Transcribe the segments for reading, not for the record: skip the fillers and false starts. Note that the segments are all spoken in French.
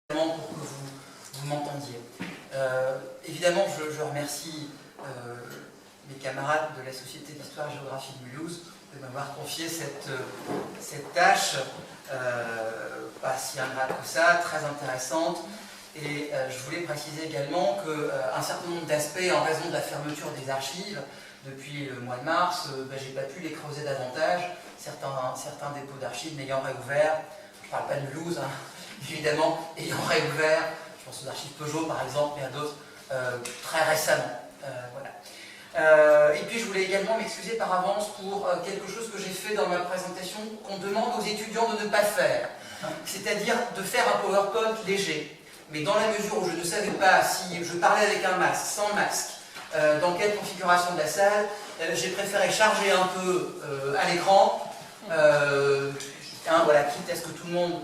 pour que vous m'entendiez. Évidemment, je remercie mes camarades de la Société d'Histoire-Géographie de Mulhouse de m'avoir confié cette tâche, pas si ingrate que ça, très intéressante. Et je voulais préciser également qu'un certain nombre d'aspects, en raison de la fermeture des archives depuis le mois de mars, je n'ai pas pu les creuser davantage. Certains dépôts d'archives n'ayant réouvert, je ne parle pas de Mulhouse, hein, évidemment, ayant réouvert, je pense aux archives Peugeot par exemple, mais à d'autres très récemment. Voilà. Et puis je voulais également m'excuser par avance pour quelque chose que j'ai fait dans ma présentation qu'on demande aux étudiants de ne pas faire, c'est-à-dire de faire un PowerPoint léger. Mais dans la mesure où je ne savais pas si je parlais avec un masque, sans masque, dans quelle configuration de la salle, j'ai préféré charger un peu à l'écran, voilà, quitte à ce que tout le monde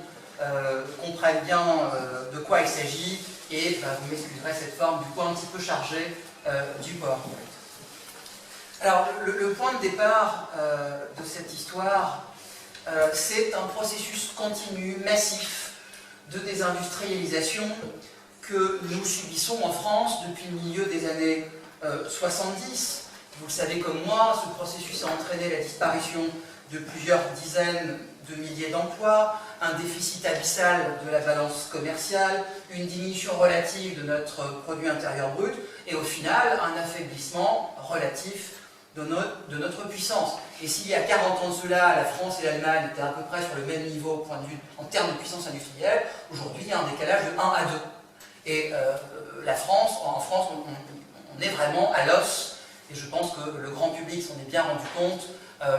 comprenne bien de quoi il s'agit, et vous m'excuserez cette forme du coup un petit peu chargée du PowerPoint. Alors, le point de départ de cette histoire, c'est un processus continu, massif, de désindustrialisation que nous subissons en France depuis le milieu des années 70. Vous le savez comme moi, ce processus a entraîné la disparition de plusieurs dizaines de milliers d'emplois, un déficit abyssal de la balance commerciale, une diminution relative de notre produit intérieur brut et au final un affaiblissement relatif de notre puissance. Et s'il y a 40 ans de cela, la France et l'Allemagne étaient à peu près sur le même niveau au point de vue, en termes de puissance industrielle, aujourd'hui il y a un décalage de 1 à 2. Et en France, on est vraiment à l'os, et je pense que le grand public s'en est bien rendu compte,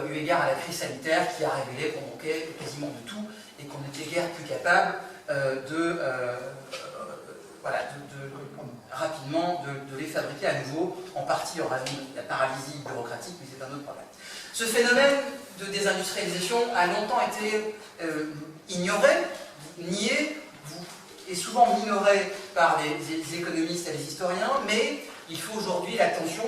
eu égard à la crise sanitaire qui a révélé qu'on manquait quasiment de tout, et qu'on n'était guère plus capable rapidement de les fabriquer à nouveau, en partie en raison de la paralysie bureaucratique, mais c'est un autre problème. Ce phénomène de désindustrialisation a longtemps été ignoré, nié, et souvent minoré par les économistes et les historiens, mais il faut aujourd'hui l'attention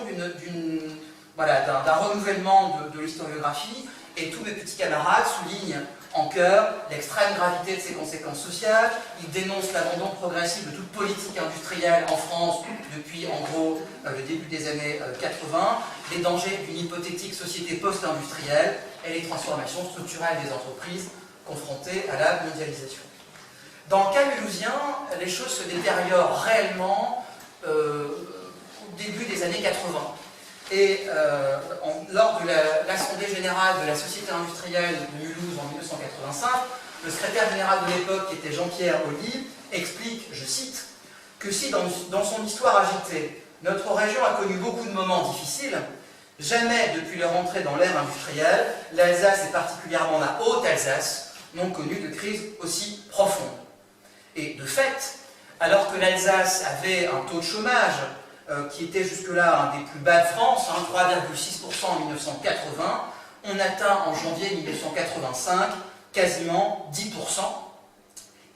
d'un renouvellement de l'historiographie, et tous mes petits camarades soulignent en chœur l'extrême gravité de ses conséquences sociales. Ils dénoncent l'abandon progressif de toute politique industrielle en France depuis en gros le début des années 80, les dangers d'une hypothétique société post-industrielle et les transformations structurelles des entreprises confrontées à la mondialisation. Dans le cas mulhousien, les choses se détériorent réellement au début des années 80. Et lors de l'Assemblée générale de la Société industrielle de Mulhouse en 1985, le secrétaire général de l'époque, qui était Jean-Pierre Olive, explique, je cite, que si dans son histoire agitée, notre région a connu beaucoup de moments difficiles, jamais depuis leur entrée dans l'ère industrielle, l'Alsace et particulièrement la Haute-Alsace n'ont connu de crise aussi profonde. Et de fait, alors que l'Alsace avait un taux de chômage qui était jusque-là un des plus bas de France, 3,6% en 1980, on atteint en janvier 1985 quasiment 10%.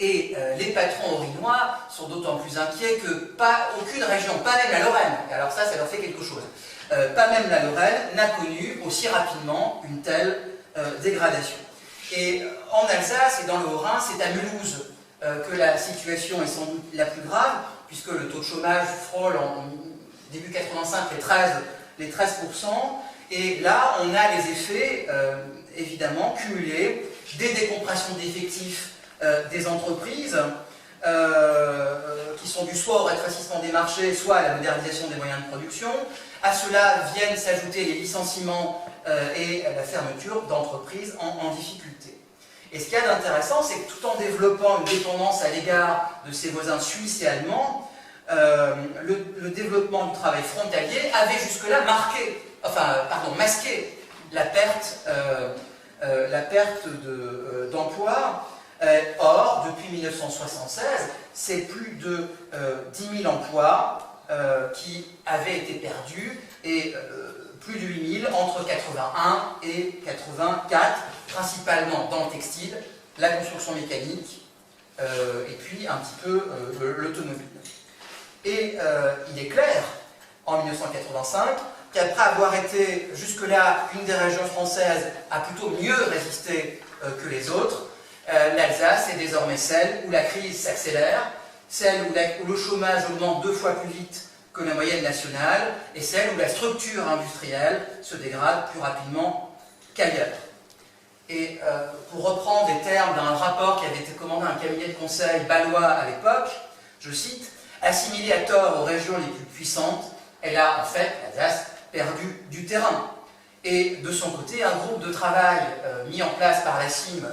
Et les patrons orinois sont d'autant plus inquiets que aucune région, pas même la Lorraine, et alors ça leur fait quelque chose, pas même la Lorraine n'a connu aussi rapidement une telle dégradation. Et en Alsace et dans le Haut-Rhin, c'est à Mulhouse que la situation est sans doute la plus grave, puisque le taux de chômage frôle en début 85 les 13%, et là on a les effets évidemment cumulés des décompressions d'effectifs des entreprises qui sont dus soit au rétrécissement des marchés, soit à la modernisation des moyens de production. À cela viennent s'ajouter les licenciements et la fermeture d'entreprises en difficulté. Et ce qu'il y a d'intéressant, c'est que tout en développant une dépendance à l'égard de ses voisins suisses et allemands, le développement du travail frontalier avait jusque-là masqué la perte d'emploi. Or, depuis 1976, c'est plus de 10 000 emplois qui avaient été perdus, et plus de 8 000 entre 81 et 84, principalement dans le textile, la construction mécanique, et puis un petit peu l'automobile. Et il est clair, en 1985, qu'après avoir été jusque-là une des régions françaises à plutôt mieux résister que les autres, l'Alsace est désormais celle où la crise s'accélère, celle où le chômage augmente 2 fois plus vite que la moyenne nationale, et celle où la structure industrielle se dégrade plus rapidement qu'ailleurs. Et pour reprendre les termes d'un rapport qui avait été commandé à un cabinet de conseil bâlois à l'époque, je cite, « Assimilée à tort aux régions les plus puissantes, elle a en fait, l'Alsace, perdu du terrain. » Et de son côté, un groupe de travail mis en place par la CIM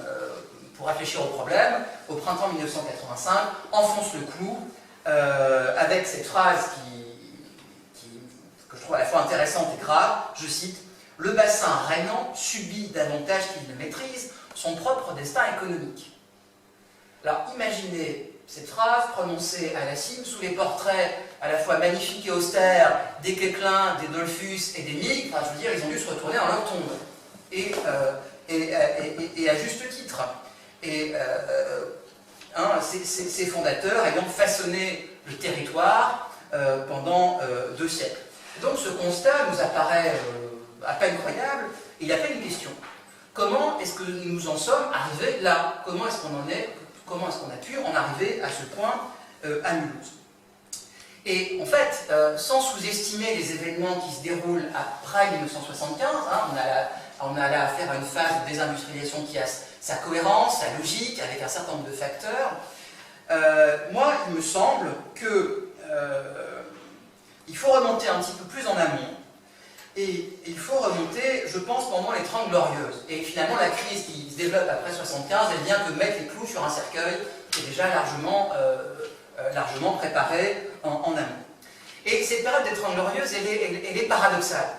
pour réfléchir au problème, au printemps 1985, enfonce le clou avec cette phrase que je trouve à la fois intéressante et grave, je cite, « Le bassin rhénan subit davantage qu'il ne maîtrise son propre destin économique. » Alors imaginez cette phrase prononcée à la CIM sous les portraits à la fois magnifiques et austères des Quéclin, des Dollfus et des Migs. Enfin, je veux dire, ils ont dû se retourner dans leur tombe. Et à juste titre. Et ces fondateurs ayant façonné le territoire pendant 2 siècles. Donc ce constat nous apparaît à peine croyable, et il y a fait une question. Comment est-ce que nous en sommes arrivés là? Comment est-ce qu'on en est? Comment est-ce qu'on a pu en arriver à ce point à Mulhouse? Et en fait, sans sous-estimer les événements qui se déroulent après 1975, on a là affaire à une phase de désindustrialisation qui a sa cohérence, sa logique, avec un certain nombre de facteurs. Moi, il me semble que il faut remonter un petit peu plus en amont, et il faut remonter, je pense, pendant les 30 Glorieuses. Et finalement, la crise qui se développe après 1975, elle vient de mettre les clous sur un cercueil qui est déjà largement préparé en amont. Et cette période des 30 Glorieuses, elle est paradoxale.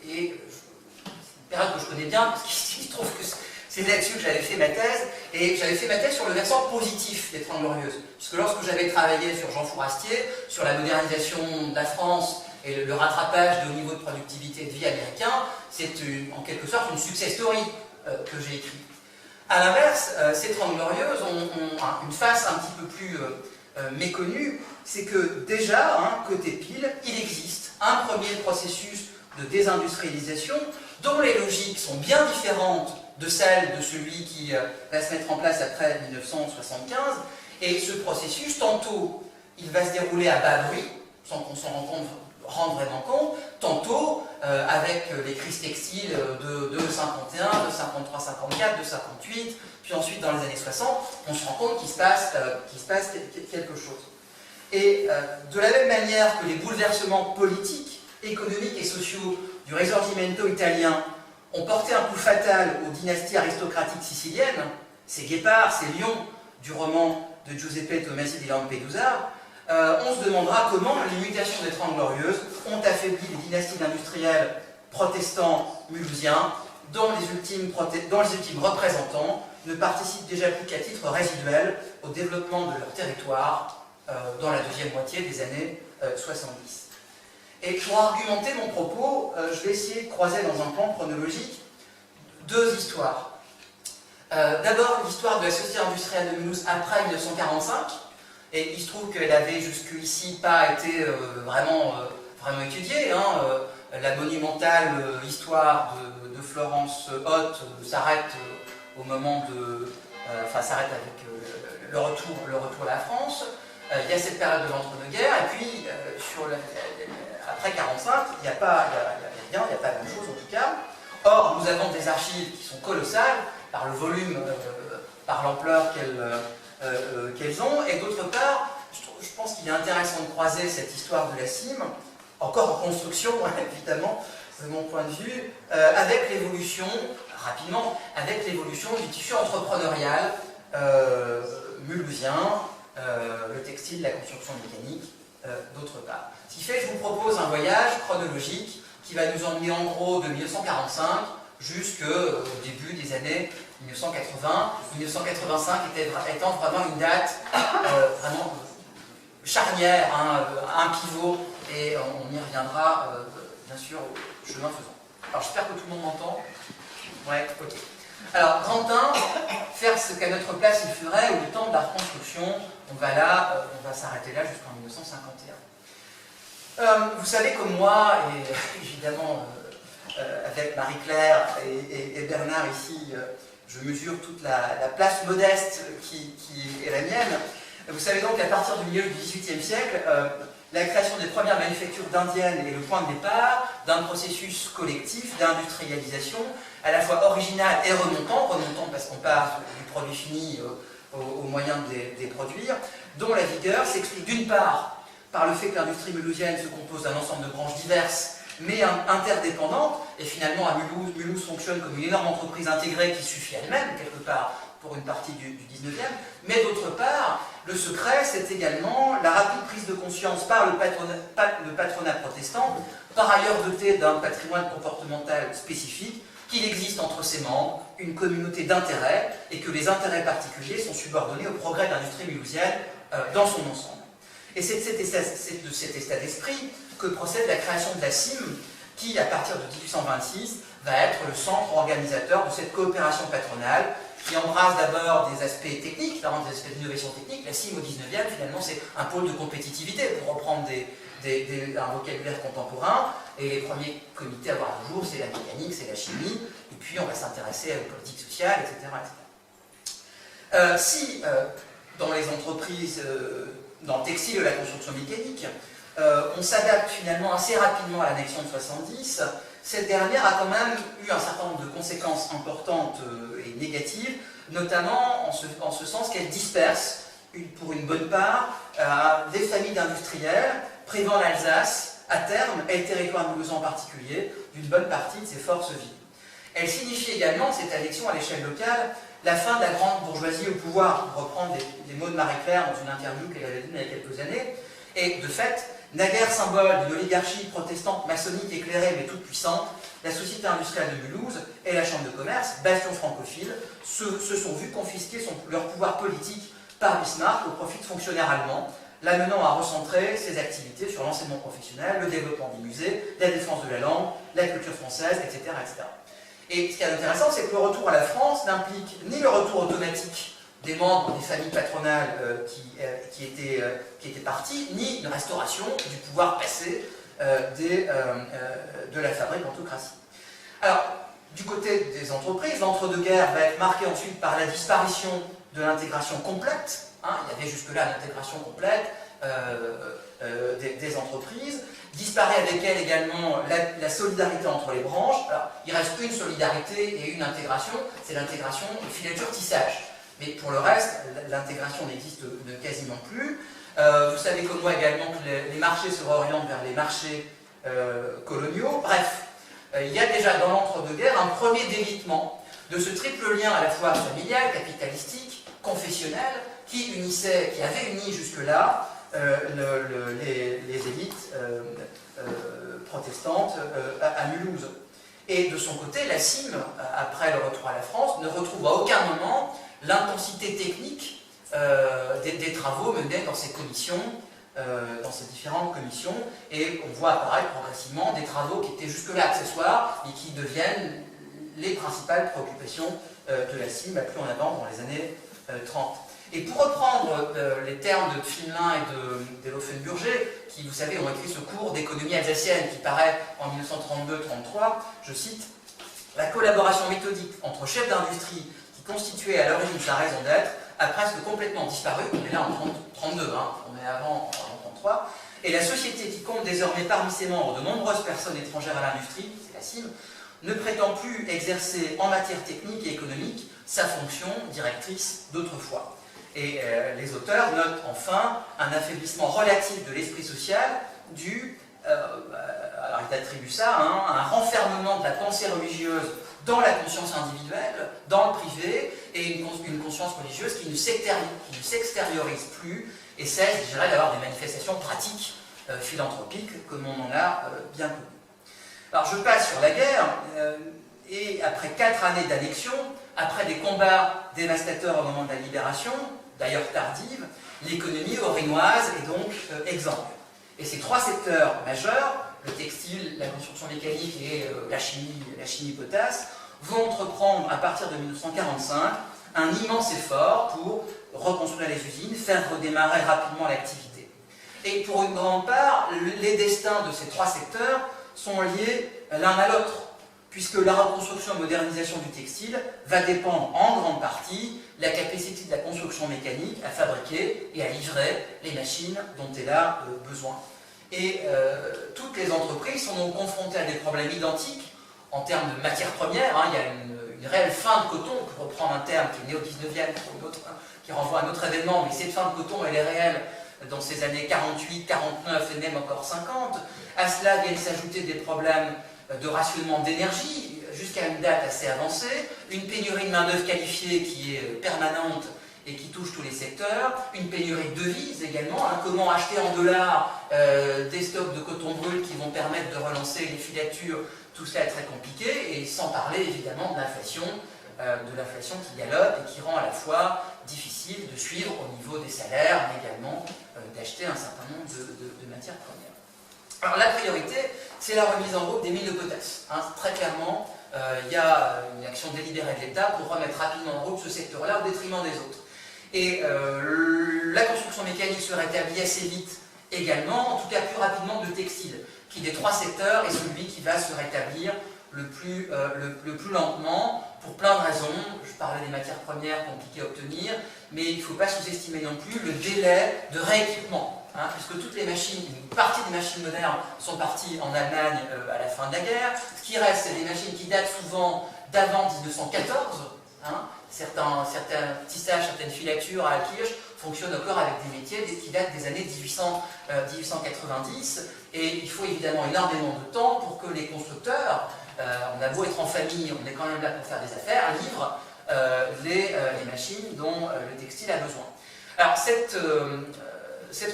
Et c'est une période que je connais bien, parce qu'il se trouve que c'est là-dessus que j'avais fait ma thèse, et j'avais fait ma thèse sur le versant positif des 30 Glorieuses. Puisque lorsque j'avais travaillé sur Jean Fourastier, sur la modernisation de la France, et le rattrapage de haut niveau de productivité et de vie américain, c'est en quelque sorte une success story que j'ai écrite. A l'inverse, ces 30 Glorieuses ont une face un petit peu plus méconnue, c'est que déjà, côté pile, il existe un premier processus de désindustrialisation dont les logiques sont bien différentes de celles de celui qui va se mettre en place après 1975, et ce processus, tantôt, il va se dérouler à bas bruit, sans qu'on s'en rende vraiment compte, tantôt avec les crises textiles de 51, de 53-54, de 58, puis ensuite dans les années 60, on se rend compte qu'il se passe quelque chose. Et de la même manière que les bouleversements politiques, économiques et sociaux du Risorgimento italien ont porté un coup fatal aux dynasties aristocratiques siciliennes, c'est Guépard, c'est Lyon du roman de Giuseppe Tomasi di Lampedusa, on se demandera comment les mutations des 30 Glorieuses ont affaibli les dynasties d'industriels protestants mulhousiens, dont les ultimes représentants ne participent déjà plus qu'à titre résiduel au développement de leur territoire dans la deuxième moitié des années 70. Et pour argumenter mon propos, je vais essayer de croiser dans un plan chronologique 2 histoires. D'abord, l'histoire de la société industrielle de Mulhouse après 1945, et il se trouve qu'elle avait jusqu'ici pas été vraiment étudiée. La monumentale histoire de Florence Hott s'arrête au moment de... s'arrête avec le retour à la France. Il y a cette période de l'entre-deux-guerres, et puis après 1945, il n'y a pas grand-chose en tout cas. Or, nous avons des archives qui sont colossales, par le volume, par l'ampleur qu'elles ont, et d'autre part, je pense qu'il est intéressant de croiser cette histoire de la CIM, encore en construction, évidemment, de mon point de vue, avec l'évolution, rapidement, avec l'évolution du tissu entrepreneurial mulhousien, le textile, la construction mécanique, d'autre part. Ce qui fait que je vous propose un voyage chronologique qui va nous emmener en gros de 1945 jusqu'au début des années 1980, 1985 étant vraiment une date vraiment charnière, un pivot, et on y reviendra bien sûr au chemin faisant. Alors j'espère que tout le monde m'entend. Ouais, ok. Alors, grand 1, faire ce qu'à notre place il ferait au temps de la reconstruction, on va s'arrêter là jusqu'en 1951. Vous savez comme moi, et évidemment avec Marie-Claire et Bernard ici je mesure toute la place modeste qui est la mienne. Vous savez donc qu'à partir du milieu du XVIIIe siècle, la création des premières manufactures d'indiennes est le point de départ d'un processus collectif d'industrialisation à la fois original et remontant parce qu'on part du produit fini au moyen de les produire, dont la vigueur s'explique d'une part par le fait que l'industrie mulhousienne se compose d'un ensemble de branches diverses mais interdépendantes, et finalement à Mulhouse fonctionne comme une énorme entreprise intégrée qui suffit elle-même, quelque part, pour une partie du 19e, mais d'autre part, le secret, c'est également la rapide prise de conscience par le patronat protestant, par ailleurs doté d'un patrimoine comportemental spécifique, qu'il existe entre ses membres une communauté d'intérêts et que les intérêts particuliers sont subordonnés au progrès de l'industrie mulhousienne dans son ensemble. Et c'est de cet état d'esprit que procède la création de la CIM, qui, à partir de 1826, va être le centre organisateur de cette coopération patronale, qui embrasse d'abord des aspects techniques, notamment des aspects d'innovation technique. La CIM au 19e, finalement, c'est un pôle de compétitivité, pour reprendre un vocabulaire contemporain. Et les premiers comités à voir le jour, c'est la mécanique, c'est la chimie, et puis on va s'intéresser à la politique sociale, etc. Si, dans les entreprises, dans le textile et la construction mécanique, on s'adapte finalement assez rapidement à l'annexion de 70, cette dernière a quand même eu un certain nombre de conséquences importantes et négatives, notamment en ce sens qu'elle disperse, pour une bonne part, des familles d'industriels, privant l'Alsace, à terme, et le territoire mulhousien en particulier, d'une bonne partie de ses forces vives. Elle signifie également, cette annexion à l'échelle locale, la fin de la grande bourgeoisie au pouvoir, pour reprendre les mots de Marie-Claire dans une interview qu'elle avait donnée il y a quelques années, et de fait, naguère symbole d'une oligarchie protestante maçonnique éclairée mais toute puissante, la Société industrielle de Mulhouse et la Chambre de commerce, bastion francophile, se sont vus confisquer leur pouvoir politique par Bismarck au profit de fonctionnaires allemands, l'amenant à recentrer ses activités sur l'enseignement professionnel, le développement des musées, la défense de la langue, la culture française, etc. etc. Et ce qui est intéressant, c'est que le retour à la France n'implique ni le retour automatique des membres des familles patronales qui étaient partis, ni une restauration du pouvoir passé de la fabrique autocratie. Alors, du côté des entreprises, l'entre-deux-guerres va être marqué ensuite par la disparition de l'intégration complète. Il y avait jusque-là l'intégration complète des entreprises. Disparaît avec elle également la solidarité entre les branches. Alors, il reste une solidarité et une intégration, c'est l'intégration filature-tissage. Mais pour le reste, l'intégration n'existe quasiment plus. Vous savez comme moi également que les marchés se réorientent vers les marchés coloniaux. Bref, il y a déjà dans l'entre-deux-guerres un premier délitement de ce triple lien à la fois familial, capitalistique, confessionnel, qui avait uni jusque-là les élites protestantes à Mulhouse. Et de son côté, la CIM, après le retour à la France, ne retrouve à aucun moment l'intensité technique des travaux menés dans ces commissions, dans ces différentes commissions, et on voit apparaître progressivement des travaux qui étaient jusque-là accessoires et qui deviennent les principales préoccupations de la CIM, plus en avant dans les années 30. Et pour reprendre les termes de Pfimelin et de Laufenburger, qui, vous savez, ont écrit ce cours d'économie alsacienne qui paraît en 1932-33, je cite, « La collaboration méthodique entre chefs d'industrie qui constituait à l'origine sa raison d'être a presque complètement disparu. » On est là en 1932, on est avant en 1933. « Et la société qui compte désormais parmi ses membres de nombreuses personnes étrangères à l'industrie, c'est la CIM, ne prétend plus exercer en matière technique et économique sa fonction directrice d'autrefois. » Et les auteurs notent enfin un affaiblissement relatif de l'esprit social dû, alors ils attribuent ça à un renfermement de la pensée religieuse dans la conscience individuelle, dans le privé, et une conscience religieuse qui ne s'extériorise plus et cesse, je dirais, d'avoir des manifestations pratiques philanthropiques comme on en a bien connu. Alors je passe sur la guerre, et après 4 années d'annexion, après des combats dévastateurs au moment de la libération, d'ailleurs tardive, l'économie aurinoise est donc exsangue. Et ces 3 secteurs majeurs, le textile, la construction mécanique et la chimie potasse, vont entreprendre à partir de 1945 un immense effort pour reconstruire les usines, faire redémarrer rapidement l'activité. Et pour une grande part, les destins de ces 3 secteurs sont liés l'un à l'autre, puisque la reconstruction et modernisation du textile va dépendre en grande partie de la capacité de la construction mécanique à fabriquer et à livrer les machines dont elle a besoin. Et toutes les entreprises sont donc confrontées à des problèmes identiques en termes de matières premières. Il y a une réelle fin de coton, pour reprendre un terme qui est né au 19e, qui renvoie à un autre événement, mais cette fin de coton, elle est réelle dans ces années 48, 49 et même encore 50. À cela viennent s'ajouter des problèmes de rationnement d'énergie jusqu'à une date assez avancée, une pénurie de main-d'œuvre qualifiée qui est permanente et qui touche tous les secteurs, une pénurie de devises également, comment acheter en dollars des stocks de coton brut qui vont permettre de relancer les filatures, tout cela est très compliqué, et sans parler évidemment de l'inflation qui galope et qui rend à la fois difficile de suivre au niveau des salaires, mais également d'acheter un certain nombre de matières premières. Alors la priorité, c'est la remise en route des mines de potasse. Très clairement, il y a une action délibérée de l'État pour remettre rapidement en route ce secteur-là au détriment des autres. Et la construction mécanique se rétablit assez vite également, en tout cas plus rapidement que le textile, qui des trois secteurs est celui qui va se rétablir le plus lentement, pour plein de raisons. Je parlais des matières premières compliquées à obtenir, mais il ne faut pas sous-estimer non plus le délai de rééquipement, puisque toutes les machines, une partie des machines modernes sont parties en Allemagne à la fin de la guerre. Ce qui reste, c'est des machines qui datent souvent d'avant 1914. Certains tissages, certaines filatures à la Kirch fonctionnent encore avec des métiers qui datent des années 1890, et il faut évidemment énormément de temps pour que les constructeurs, on a beau être en famille, on est quand même là pour faire des affaires, livrent les machines dont le textile a besoin. Alors cette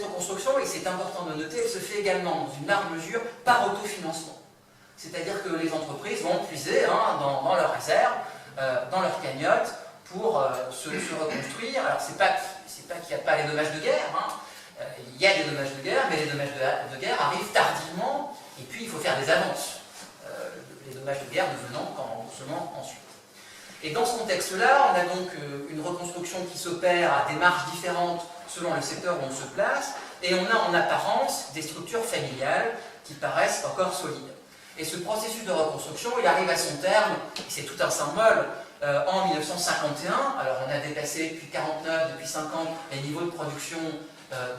reconstruction, et c'est important de noter, elle se fait également dans une large mesure par autofinancement. C'est-à-dire que les entreprises vont puiser dans leurs réserves, dans leur cagnotte, pour se reconstruire. Alors c'est pas qu'il n'y a pas les dommages de guerre, il y a des dommages de guerre, mais les dommages de guerre arrivent tardivement, et puis il faut faire des avances. Les dommages de guerre devenant qu'en remboursement ensuite. Et dans ce contexte-là, on a donc une reconstruction qui s'opère à des marges différentes selon le secteur où on se place, et on a en apparence des structures familiales qui paraissent encore solides. Et ce processus de reconstruction, il arrive à son terme, et c'est tout un symbole, en 1951. Alors on a dépassé depuis 49, depuis 50, les niveaux de production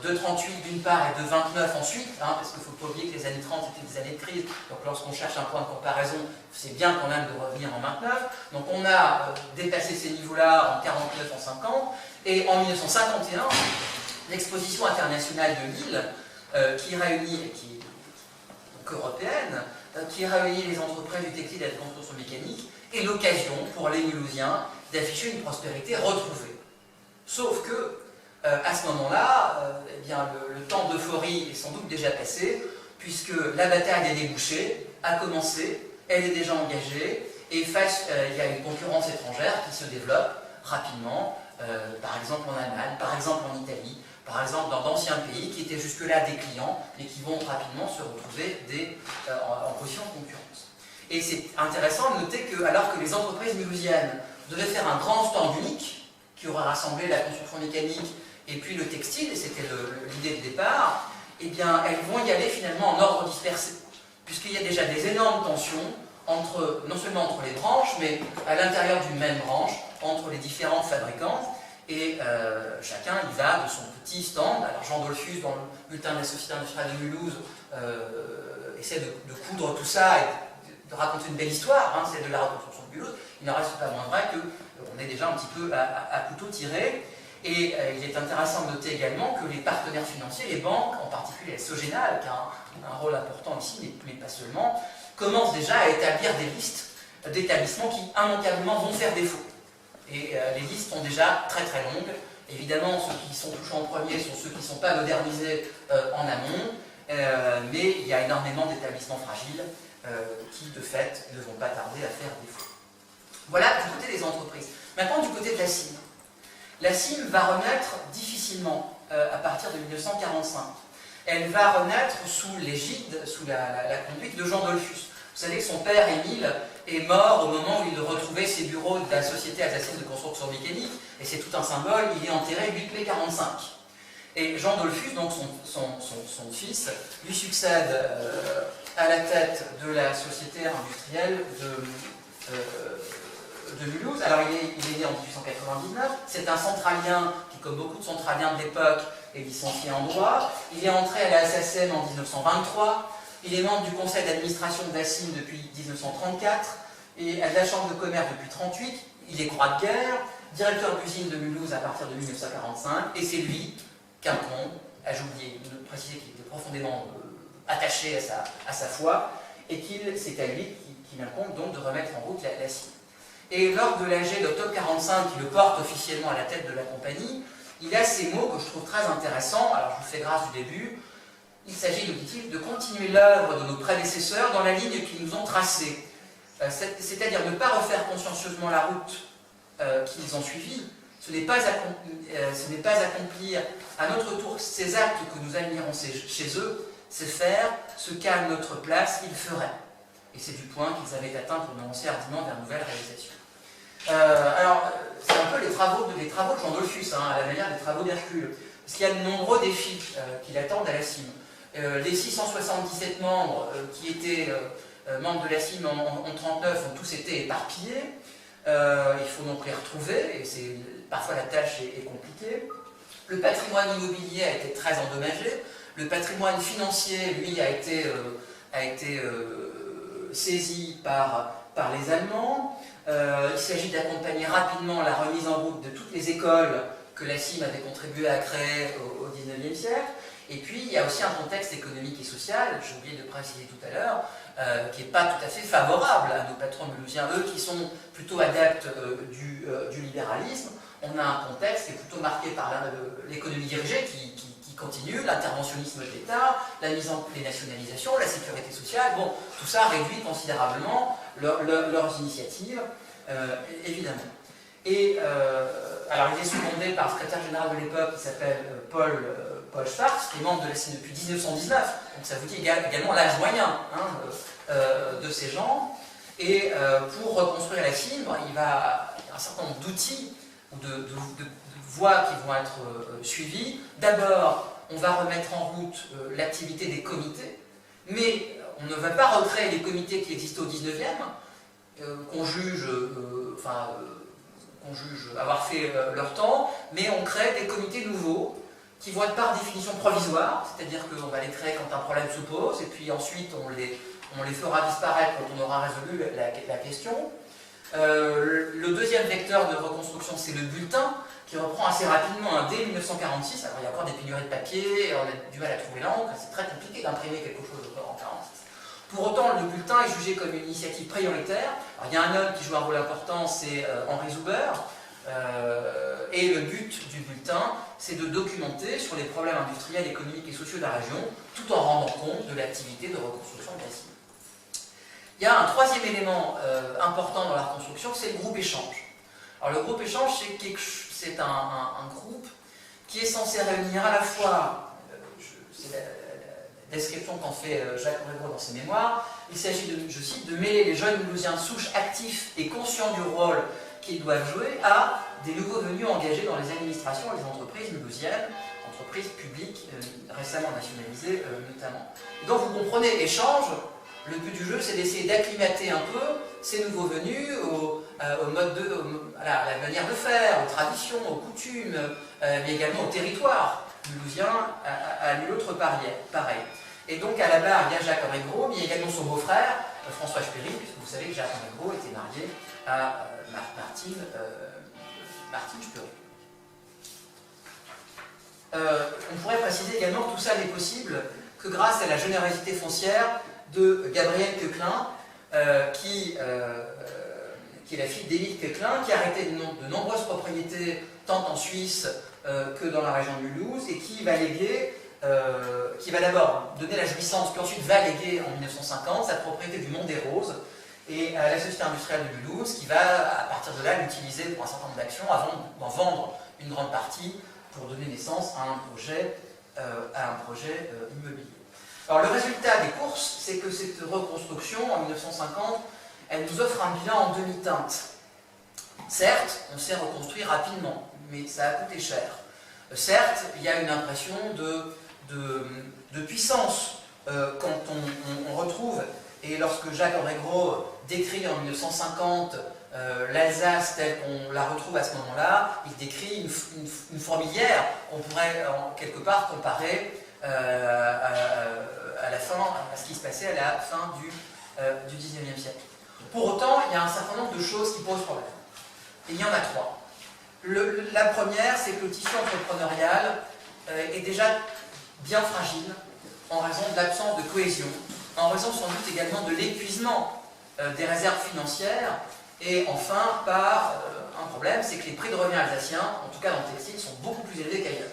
de 38 d'une part et de 29 ensuite, parce qu'il ne faut pas oublier que les années 30 étaient des années de crise, donc lorsqu'on cherche un point de comparaison, c'est bien quand même de revenir en 29. Donc on a dépassé ces niveaux-là en 49, en 50, et en 1951, l'exposition internationale de Lille, qui réunit, donc européenne, qui réunit les entreprises du textile et de la construction mécanique, est l'occasion pour les Mulhousiens d'afficher une prospérité retrouvée. Sauf que, à ce moment-là, le temps d'euphorie est sans doute déjà passé, puisque la bataille des débouchés a commencé, elle est déjà engagée, et il y a une concurrence étrangère qui se développe rapidement, par exemple en Allemagne, par exemple en Italie, par exemple dans d'anciens pays qui étaient jusque-là des clients, mais qui vont rapidement se retrouver en position de concurrence. Et c'est intéressant de noter que, alors que les entreprises mulhousiennes devaient faire un grand stand unique, qui aurait rassemblé la construction mécanique et puis le textile, et c'était l'idée de départ, eh bien, elles vont y aller finalement en ordre dispersé, puisqu'il y a déjà des énormes tensions, non seulement entre les branches, mais à l'intérieur d'une même branche, entre les différents fabricants, et chacun y va de son petit stand. Alors Jean Dollfus, dans le bulletin de la Société industrielle de Mulhouse, essaie de coudre tout ça et de raconter une belle histoire, c'est de la reconstruction de Mulhouse. Il n'en reste pas moins vrai qu'on est déjà un petit peu à couteau tiré. Et il est intéressant de noter également que les partenaires financiers, les banques, en particulier la Sogenal, qui a un rôle important ici, mais pas seulement, commencent déjà à établir des listes d'établissements qui immanquablement vont faire défaut. Et les listes sont déjà très très longues. Évidemment, ceux qui sont touchés en premier sont ceux qui ne sont pas modernisés en amont, mais il y a énormément d'établissements fragiles qui, de fait, ne vont pas tarder à faire défaut. Voilà du côté des entreprises. Maintenant, du côté de la CIM. La CIM va renaître difficilement à partir de 1945. Elle va renaître sous l'égide, sous la conduite de Jean Dollfus. Vous savez que son père, Émile, est mort au moment où il retrouvait ses bureaux de la Société alsacienne de construction mécanique, et c'est tout un symbole, il est enterré le 8 mai 1945. Et Jean Dollfus, donc son fils, lui succède à la tête de la société industrielle de Mulhouse. Alors il est né en 1899, c'est un centralien qui, comme beaucoup de centraliens de l'époque, est licencié en droit. Il est entré à la SACEM en 1923, il est membre du conseil d'administration de l'ACIM depuis 1934, et à la chambre de commerce depuis 1938, il est croix de guerre, directeur d'usine de Mulhouse à partir de 1945, et c'est lui qu'incombe, j'ai oublié de préciser qu'il était profondément attaché à sa foi, et c'est à lui qu'il incombe donc de remettre en route la CIM. Et lors de l'AG d'octobre 1945, qui le porte officiellement à la tête de la compagnie, il a ces mots que je trouve très intéressants, alors je vous fais grâce du début. Il s'agit, nous dit-il, de continuer l'œuvre de nos prédécesseurs dans la ligne qu'ils nous ont tracée, c'est-à-dire ne pas refaire consciencieusement la route qu'ils ont suivie. Ce n'est pas accomplir à notre tour ces actes que nous admirons chez eux, c'est faire ce qu'à notre place ils feraient. Et c'est du point qu'ils avaient atteint pour nous lancer hardiment vers de nouvelles réalisations. Alors, c'est un peu les travaux de Jean Dollfus, à la manière des travaux d'Hercule, parce qu'il y a de nombreux défis qui l'attendent à la CIM. Les 677 membres qui étaient membres de la CIM en 1939 ont tous été éparpillés. Il faut donc les retrouver, et parfois la tâche est compliquée. Le patrimoine immobilier a été très endommagé. Le patrimoine financier, lui, a été saisi par les Allemands. Il s'agit d'accompagner rapidement la remise en route de toutes les écoles que la CIM avait contribué à créer au XIXe siècle. Et puis, il y a aussi un contexte économique et social, j'ai oublié de préciser tout à l'heure, qui n'est pas tout à fait favorable à nos patrons mulhousiens, eux qui sont plutôt adeptes du libéralisme. On a un contexte qui est plutôt marqué par l'économie dirigée qui continue, l'interventionnisme de l'État, les nationalisations, la sécurité sociale. Bon, tout ça réduit considérablement leurs initiatives, évidemment. Et alors, il est secondé par le secrétaire général de l'époque qui s'appelle Paul Schwartz, qui est membre de la CIM depuis 1919. Donc ça vous dit également l'âge moyen de ces gens. Et pour reconstruire la CIM, il y a un certain nombre d'outils ou de voies qui vont être suivies. D'abord, on va remettre en route l'activité des comités, mais on ne va pas recréer les comités qui existaient au 19e, qu'on juge avoir fait leur temps, mais on crée des comités nouveaux qui vont être par définition provisoires, c'est-à-dire qu'on va les créer quand un problème se pose, et puis ensuite on les fera disparaître quand on aura résolu la question. Le deuxième vecteur de reconstruction, c'est le bulletin, qui reprend assez rapidement dès 1946. Alors il y a encore des pénuries de papier, on a du mal à trouver l'encre, c'est très compliqué d'imprimer quelque chose en 1946. Pour autant, le bulletin est jugé comme une initiative prioritaire. Alors, il y a un homme qui joue un rôle important, c'est Henri Zuber. Et le but du bulletin, c'est de documenter sur les problèmes industriels, économiques et sociaux de la région, tout en rendant compte de l'activité de reconstruction de la CIM. Il y a un troisième élément important dans la reconstruction, c'est le groupe échange. Alors le groupe échange, c'est un groupe qui est censé réunir à la fois, c'est la description qu'en fait Jacques Oregro dans ses mémoires, il s'agit, je cite, de mêler les jeunes Mulhousiens de souche actifs et conscients du rôle qu'ils doivent jouer à des nouveaux venus engagés dans les administrations et les entreprises mulhousiennes, entreprises publiques récemment nationalisées notamment. Et donc vous comprenez, échange, le but du jeu c'est d'essayer d'acclimater un peu ces nouveaux venus au mode à la manière de faire, aux traditions, aux coutumes, mais également au territoire mulhousien à nul autre pareil. Et donc à la barre il y a Jacques Oregro, mais il y a également son beau-frère, François Spéry, puisque vous savez que Jacques Oregro était marié à Martine Spéry. On pourrait préciser également que tout ça n'est possible que grâce à la générosité foncière de Gabrielle Queclin, qui est la fille d'Émile Queclin, qui a arrêté de nombreuses propriétés tant en Suisse que dans la région de Mulhouse, et qui va d'abord donner la jouissance, puis ensuite va léguer en 1950 sa propriété du Mont des Roses et à la Société industrielle de Mulhouse, qui va à partir de là l'utiliser pour un certain nombre d'actions avant d'en vendre une grande partie pour donner naissance à un projet immobilier. Alors le résultat des courses, c'est que cette reconstruction en 1950, elle nous offre un bilan en demi-teinte. Certes, on s'est reconstruit rapidement, mais ça a coûté cher. Certes, il y a une impression de puissance quand on retrouve, et lorsque Jacques Orégros décrit en 1950 l'Alsace telle qu'on la retrouve à ce moment-là, il décrit une fourmilière qu'on pourrait quelque part comparer à la fin, à ce qui se passait à la fin du XIXe siècle. Pour autant, il y a un certain nombre de choses qui posent problème. Et il y en a trois. La première, c'est que le tissu entrepreneurial est déjà bien fragile en raison de l'absence de cohésion, en raison sans doute également de l'épuisement des réserves financières, et enfin par un problème, c'est que les prix de revient alsaciens, en tout cas dans le textile, sont beaucoup plus élevés qu'ailleurs.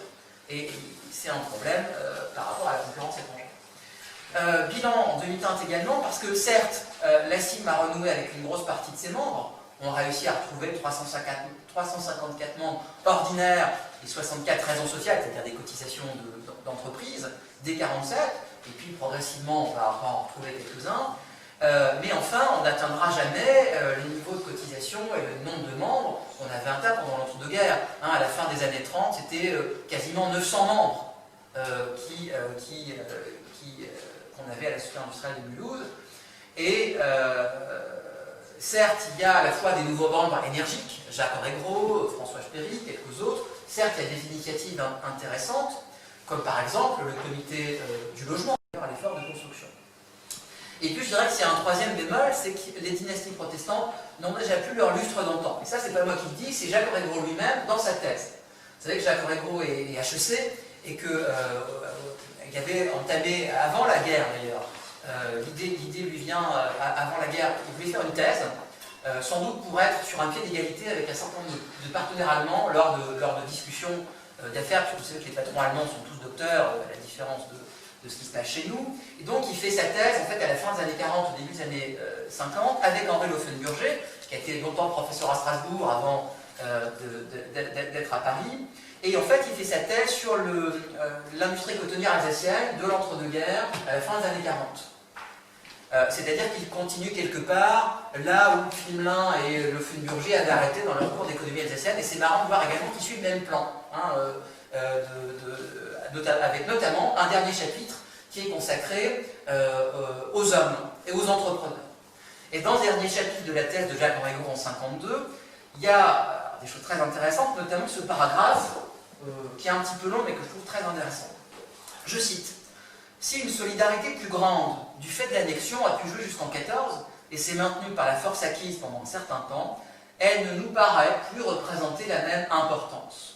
Et c'est un problème par rapport à la concurrence étrangère. Bilan en demi-teinte également, parce que certes, la CIM a renoué avec une grosse partie de ses membres. On a réussi à retrouver 354 membres ordinaires et 64 raisons sociales, c'est-à-dire des cotisations d'entreprise, dès 47, et puis progressivement on va en retrouver quelques-uns. Mais enfin, on n'atteindra jamais les niveaux de cotisation et le nombre de membres qu'on avait atteint pendant l'entre-deux-guerres. À la fin des années 30, c'était quasiment 900 membres qu'on avait à la Société industrielle de Mulhouse. Et certes, il y a à la fois des nouveaux membres énergiques, Jacques Orégros, François Spéry, quelques autres. Certes, il y a des initiatives intéressantes, comme par exemple le comité du logement, à l'effort de construction. Et puis je dirais que c'est un troisième bémol, c'est que les dynasties protestantes n'ont déjà plus leur lustre d'antan. Et ça, c'est pas moi qui le dis, c'est Jacques Orégros lui-même dans sa thèse. Vous savez que Jacques Orégros est HEC et qu'il avait entamé, avant la guerre d'ailleurs, l'idée lui vient avant la guerre, il voulait faire une thèse, sans doute pour être sur un pied d'égalité avec un certain nombre de partenaires allemands lors de discussions d'affaires, parce que vous savez que les patrons allemands sont tous docteurs, à la différence de ce qui se passe chez nous. Et donc il fait sa thèse en fait à la fin des années 40, au début des années 50, avec Henri Laufenburger, qui a été longtemps professeur à Strasbourg avant d'être à Paris. Et en fait, il fait sa thèse sur l'industrie cotonnière alsacienne de l'entre-deux-guerres à la fin des années 40. C'est-à-dire qu'il continue quelque part là où Fimelin et Laufenburger avaient arrêté dans leur cours d'économie alsacienne. Et c'est marrant de voir également qu'ils suivent le même plan, avec notamment un dernier chapitre qui est consacré aux hommes et aux entrepreneurs. Et dans le dernier chapitre de la thèse de Jacques Orégros en 1952, il y a des choses très intéressantes, notamment ce paragraphe qui est un petit peu long mais que je trouve très intéressant. Je cite: « Si une solidarité plus grande du fait de l'annexion a pu jouer jusqu'en 14 et s'est maintenue par la force acquise pendant un certain temps, elle ne nous paraît plus représenter la même importance.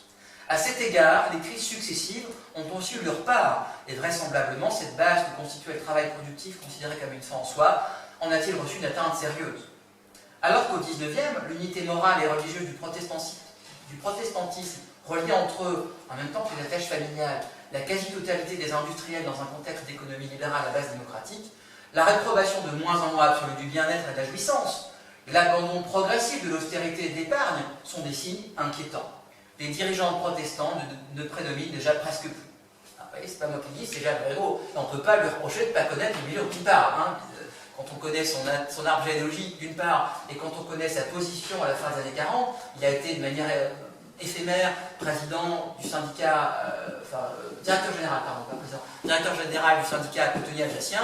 À cet égard, les crises successives ont aussi eu leur part, et vraisemblablement cette base que constituait le travail productif considéré comme une fin en soi en a-t-il reçu une atteinte sérieuse. Alors qu'au XIXe, l'unité morale et religieuse du protestantisme reliait entre eux, en même temps que les attaches familiales, la quasi-totalité des industriels dans un contexte d'économie libérale à base démocratique, la réprobation de moins en moins absolue du bien-être et de la jouissance, l'abandon progressif de l'austérité et de l'épargne sont des signes inquiétants. Les dirigeants protestants ne prédominent déjà presque plus. » Vous voyez, c'est pas moi qui le dis, c'est Jacques Orégros. On ne peut pas lui reprocher de ne pas connaître le milieu qui parle. Quand on connaît son arbre généalogique d'une part, et quand on connaît sa position à la fin des années 40, il a été de manière éphémère président du syndicat, directeur général, pardon, pas président, directeur général du syndicat cotonnier alsacien.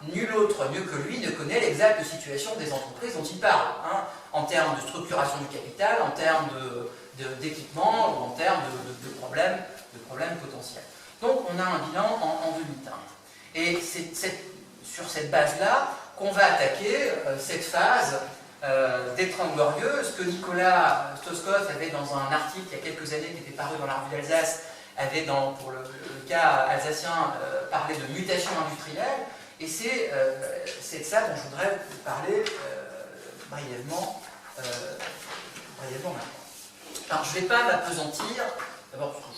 Nul autre mieux que lui ne connaît l'exacte situation des entreprises dont il parle, en termes de structuration du capital, en termes d'équipement ou en termes de problèmes potentiels. Donc on a un bilan en demi-teinte. Et c'est sur cette base-là qu'on va attaquer cette phase des Trente Glorieuses que Nicolas Stoskov avait dans un article il y a quelques années qui était paru dans la revue d'Alsace, avait pour le cas alsacien parlé de mutation industrielle. Et c'est de ça dont je voudrais vous parler brièvement maintenant. Alors, je ne vais pas m'appesantir, d'abord parce que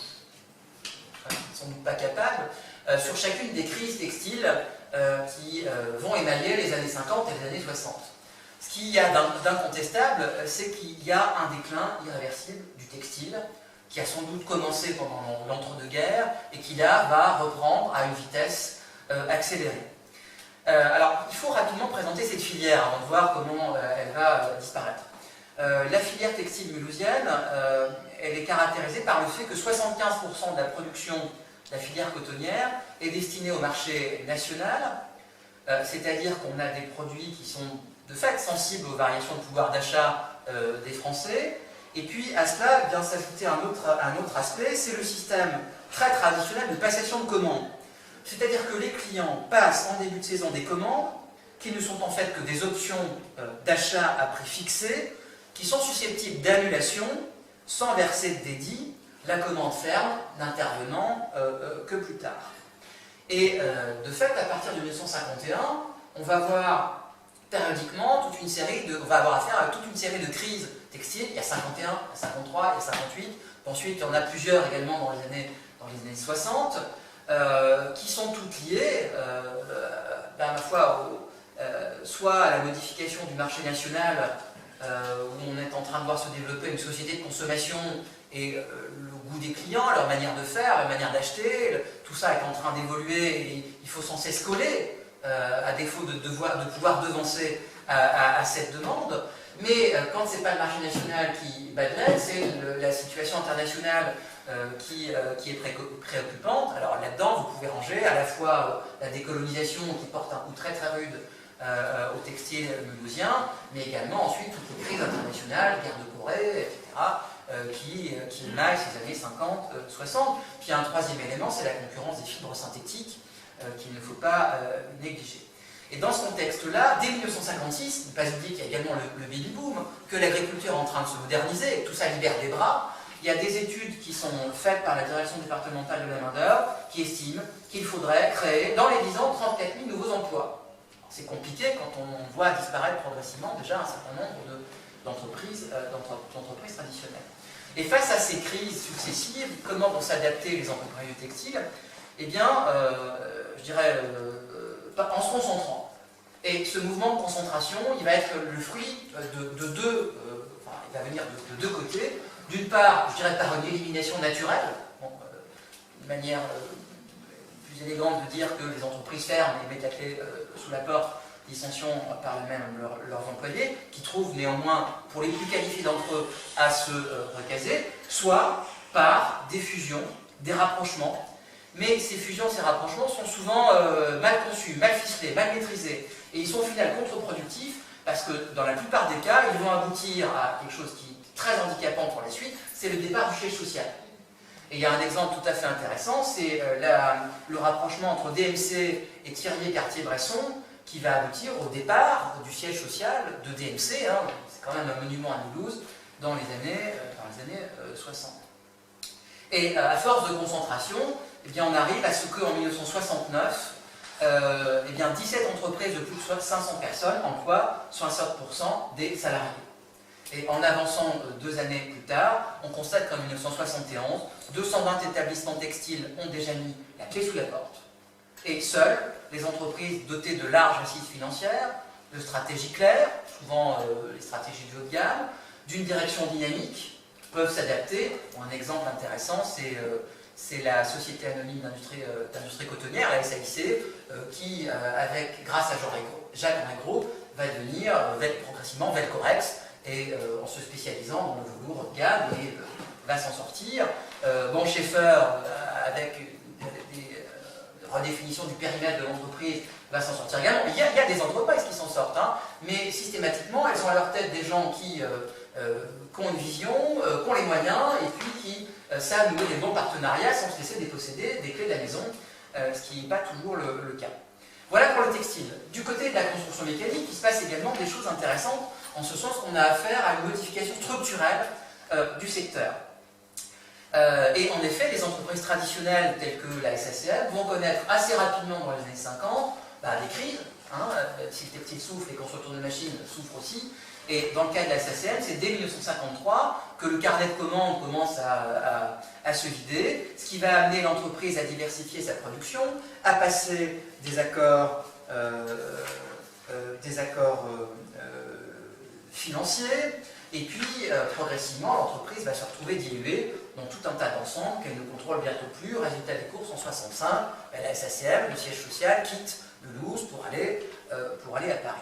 je ne suis sans doute pas capable, sur chacune des crises textiles qui vont émailler les années 50 et les années 60. Ce qu'il y a d'incontestable, c'est qu'il y a un déclin irréversible du textile qui a sans doute commencé pendant l'entre-deux-guerres et qui là va reprendre à une vitesse accélérée. Alors, il faut rapidement présenter cette filière avant de voir comment elle va disparaître. La filière textile mulhousienne, elle est caractérisée par le fait que 75% de la production de la filière cotonnière est destinée au marché national, c'est-à-dire qu'on a des produits qui sont de fait sensibles aux variations de pouvoir d'achat des Français. Et puis à cela vient s'ajouter un autre aspect, c'est le système très traditionnel de passation de commandes. C'est-à-dire que les clients passent en début de saison des commandes qui ne sont en fait que des options d'achat à prix fixé, qui sont susceptibles d'annulation sans verser de dédit, la commande ferme n'intervenant que plus tard. Et de fait, à partir de 1951, on va voir périodiquement on va avoir affaire à toute une série de crises textiles. Il y a 51, il y a 53, il y a 58. Ensuite, il y en a plusieurs également dans les années 60, qui sont toutes liées à la fois soit à la modification du marché national, où on est en train de voir se développer une société de consommation et le goût des clients, leur manière de faire, leur manière d'acheter, tout ça est en train d'évoluer et il faut sans cesse coller, à défaut de pouvoir devancer à cette demande. Mais quand ce n'est pas le marché national qui bat de l'aile, c'est la situation internationale qui est préoccupante. Alors là-dedans, vous pouvez ranger à la fois la décolonisation qui porte un coup très très rude au textile mulhousien, mais également ensuite toutes les crises internationales, guerre de Corée, etc., qui émaillent ces années 50, 60. Puis un troisième élément, c'est la concurrence des fibres synthétiques qu'il ne faut pas négliger. Et dans ce contexte-là, dès 1956, ne pas oublier qu'il y a également le baby boom, que l'agriculture est en train de se moderniser, que tout ça libère des bras. Il y a des études qui sont faites par la direction départementale de la main-d'œuvre qui estiment qu'il faudrait créer dans les 10 ans 34 000 nouveaux emplois. C'est compliqué quand on voit disparaître progressivement déjà un certain nombre d'entreprises traditionnelles. Et face à ces crises successives, comment vont s'adapter les entreprises du textile? Eh bien, je dirais, en se concentrant. Et ce mouvement de concentration, il va être le fruit il va venir de deux côtés. D'une part, je dirais par une élimination naturelle, une manière plus élégante de dire que les entreprises ferment et mettent la clé sous la porte, licenciant par eux-mêmes leurs employés, qui trouvent néanmoins, pour les plus qualifiés d'entre eux, à se recaser, soit par des fusions, des rapprochements. Mais ces fusions, ces rapprochements sont souvent mal conçus, mal ficelés, mal maîtrisés. Et ils sont au final contre-productifs parce que dans la plupart des cas, ils vont aboutir à quelque chose qui est très handicapant pour la suite, c'est le départ du siège social. Et il y a un exemple tout à fait intéressant, c'est le rapprochement entre DMC et Thirier-Cartier-Bresson qui va aboutir au départ du siège social de DMC, c'est quand même un monument à Mulhouse, dans les années 60. Et à force de concentration, eh bien, on arrive à ce qu'en 1969, eh bien, 17 entreprises de plus de 500 personnes emploient 60% des salariés. Et en avançant 2 années plus tard, on constate qu'en 1971, 220 établissements textiles ont déjà mis la clé sous la porte. Et seules les entreprises dotées de larges assises financières, de stratégies claires, souvent les stratégies de haut de gamme, d'une direction dynamique, peuvent s'adapter. Un exemple intéressant, c'est la Société Anonyme d'Industrie Cotonnière, la SAIC, qui, grâce à Jacques Gros, va être progressivement Velcorex, et en se spécialisant dans le velours haut de gamme, et va s'en sortir. Schaeffer, avec des redéfinitions du périmètre de l'entreprise, va s'en sortir également. Il y a des entreprises qui s'en sortent, mais systématiquement, elles ont à leur tête des gens qui ont une vision, qui ont les moyens, et puis qui savent nouer des bons partenariats sans se laisser déposséder des clés de la maison, ce qui n'est pas toujours le cas. Voilà pour le textile. Du côté de la construction mécanique, il se passe également des choses intéressantes, en ce sens qu'on a affaire à une modification structurelle du secteur. Et en effet, les entreprises traditionnelles telles que la SACL vont connaître assez rapidement dans les années 50 des crises. Si le textile souffre, les constructeurs de machines souffrent aussi. Et dans le cas de la SACL, c'est dès 1953 que le carnet de commandes commence à se vider, ce qui va amener l'entreprise à diversifier sa production, à passer des accords financiers, et puis progressivement l'entreprise va se retrouver diluée dans tout un tas d'ensembles qu'elle ne contrôle bientôt plus. Résultat des courses, en 65, la SACM, le siège social, quitte Mulhouse pour aller à Paris.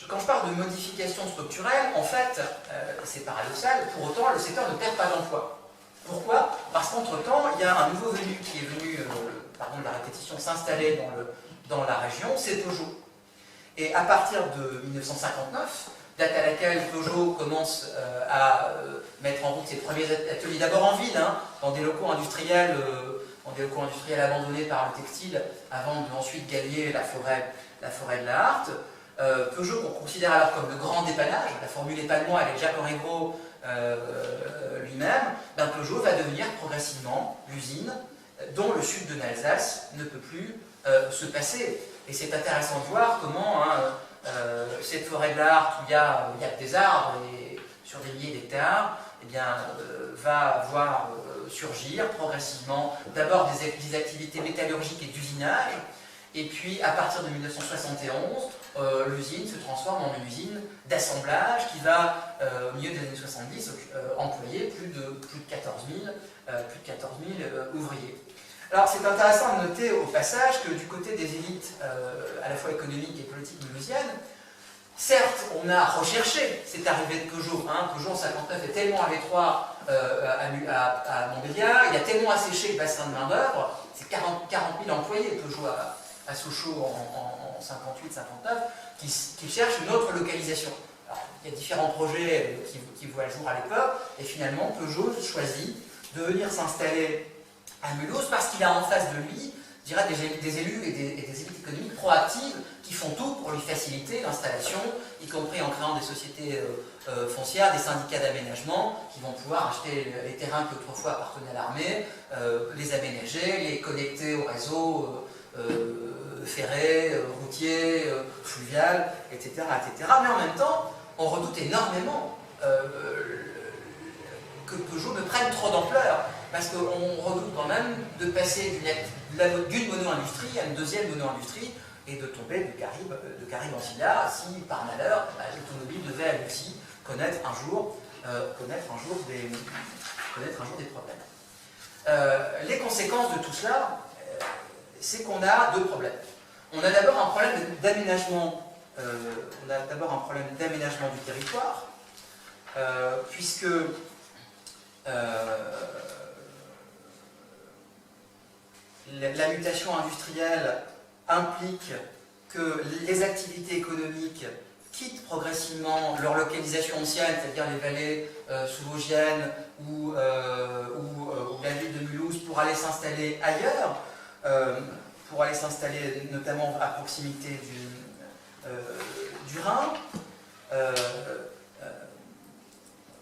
Quand je parle de modification structurelle, en fait, c'est paradoxal, pour autant, le secteur ne perd pas d'emploi. Pourquoi? Parce qu'entre-temps, il y a un nouveau venu qui est venu, pardon de la répétition, s'installer dans la région, c'est Peugeot. Et à partir de 1959, date à laquelle Peugeot commence à mettre en route ses premiers ateliers, d'abord en ville, hein, dans des locaux industriels abandonnés par le textile, avant de ensuite gagner la forêt de la Harte. Peugeot, qu'on considère alors comme le grand dépannage, la formule épannement avec Jacques Henri-Gros lui-même, ben Peugeot va devenir progressivement l'usine dont le sud de l'Alsace ne peut plus se passer. Et c'est intéressant de voir comment cette forêt de la Harte, où il y a des arbres et sur des milliers d'hectares, eh bien, va voir surgir progressivement d'abord des activités métallurgiques et d'usinage, et puis à partir de 1971, l'usine se transforme en une usine d'assemblage qui va, au milieu des années 70, employer plus de 14 000 ouvriers. Alors c'est intéressant de noter au passage que du côté des élites à la fois économiques et politiques mulhousiennes, certes on a recherché cette arrivée de Peugeot, hein, Peugeot en 1959 est tellement à l'étroit à Montbéliard, il a tellement asséché le bassin de main d'œuvre, c'est 40 000 employés Peugeot à Sochaux en 58-59, qui cherchent une autre localisation. Alors, il y a différents projets qui voient le jour à l'époque, et finalement Peugeot choisit de venir s'installer à Mulhouse parce qu'il a en face de lui, je dirais, des élus et des élites économiques proactives qui font tout pour lui faciliter l'installation, y compris en créant des sociétés foncières, des syndicats d'aménagement qui vont pouvoir acheter les terrains qui autrefois appartenaient à l'armée, les aménager, les connecter au réseau ferré, routier, fluvial, etc., etc. Mais en même temps, on redoute énormément que Peugeot ne prenne trop d'ampleur. Parce qu'on redoute quand même de passer d'une mono-industrie à une deuxième mono-industrie et de tomber de Caribe en Silla si par malheur l'automobile devait elle aussi connaître un jour des problèmes. Les conséquences de tout cela, c'est qu'on a deux problèmes. On a d'abord un problème d'aménagement du territoire, puisque la mutation industrielle implique que les activités économiques quittent progressivement leur localisation ancienne, c'est-à-dire les vallées sous-vosgiennes ou la ville de Mulhouse, pour aller s'installer ailleurs, notamment à proximité du Rhin.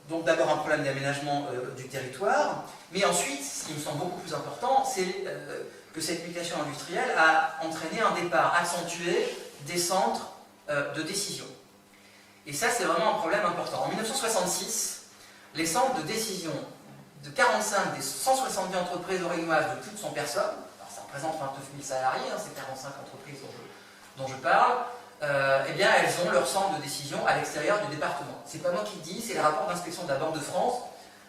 Donc d'abord un problème d'aménagement du territoire, mais ensuite, ce qui me semble beaucoup plus important, c'est que cette mutation industrielle a entraîné un départ accentué des centres de décision. Et ça, c'est vraiment un problème important. En 1966, les centres de décision de 45 des 170 entreprises aurinoises de plus de 100 personnes, alors ça représente 29 000 salariés, hein, ces 45 entreprises dont je parle, eh bien, elles ont leur centre de décision à l'extérieur du département. C'est pas moi qui le dis, c'est le rapport d'inspection de la Banque de France.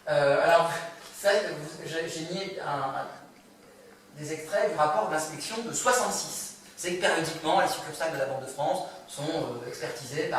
Alors, ça, j'ai mis des extraits du rapport d'inspection de 66. C'est que périodiquement, les succursales de la Banque de France sont expertisées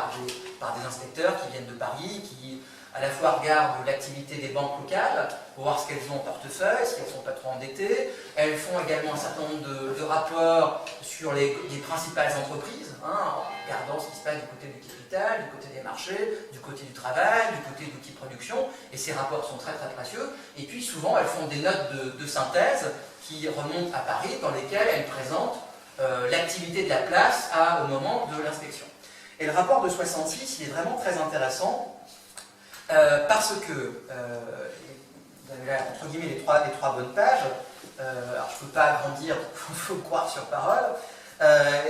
par des inspecteurs qui viennent de Paris, qui à la fois regardent l'activité des banques locales pour voir ce qu'elles ont en portefeuille, si elles ne sont pas trop endettées. Elles font également un certain nombre de rapports sur les principales entreprises, hein, en regardant ce qui se passe du côté du capital, du côté des marchés, du côté du travail, du côté de l'outil de production. Et ces rapports sont très très précieux. Et puis souvent, elles font des notes de synthèse qui remontent à Paris, dans lesquelles elles présentent l'activité de la place au moment de l'inspection. Et le rapport de 66, il est vraiment très intéressant. Parce que, vous avez là, entre guillemets, les trois bonnes pages, alors je ne peux pas agrandir, il faut me croire sur parole,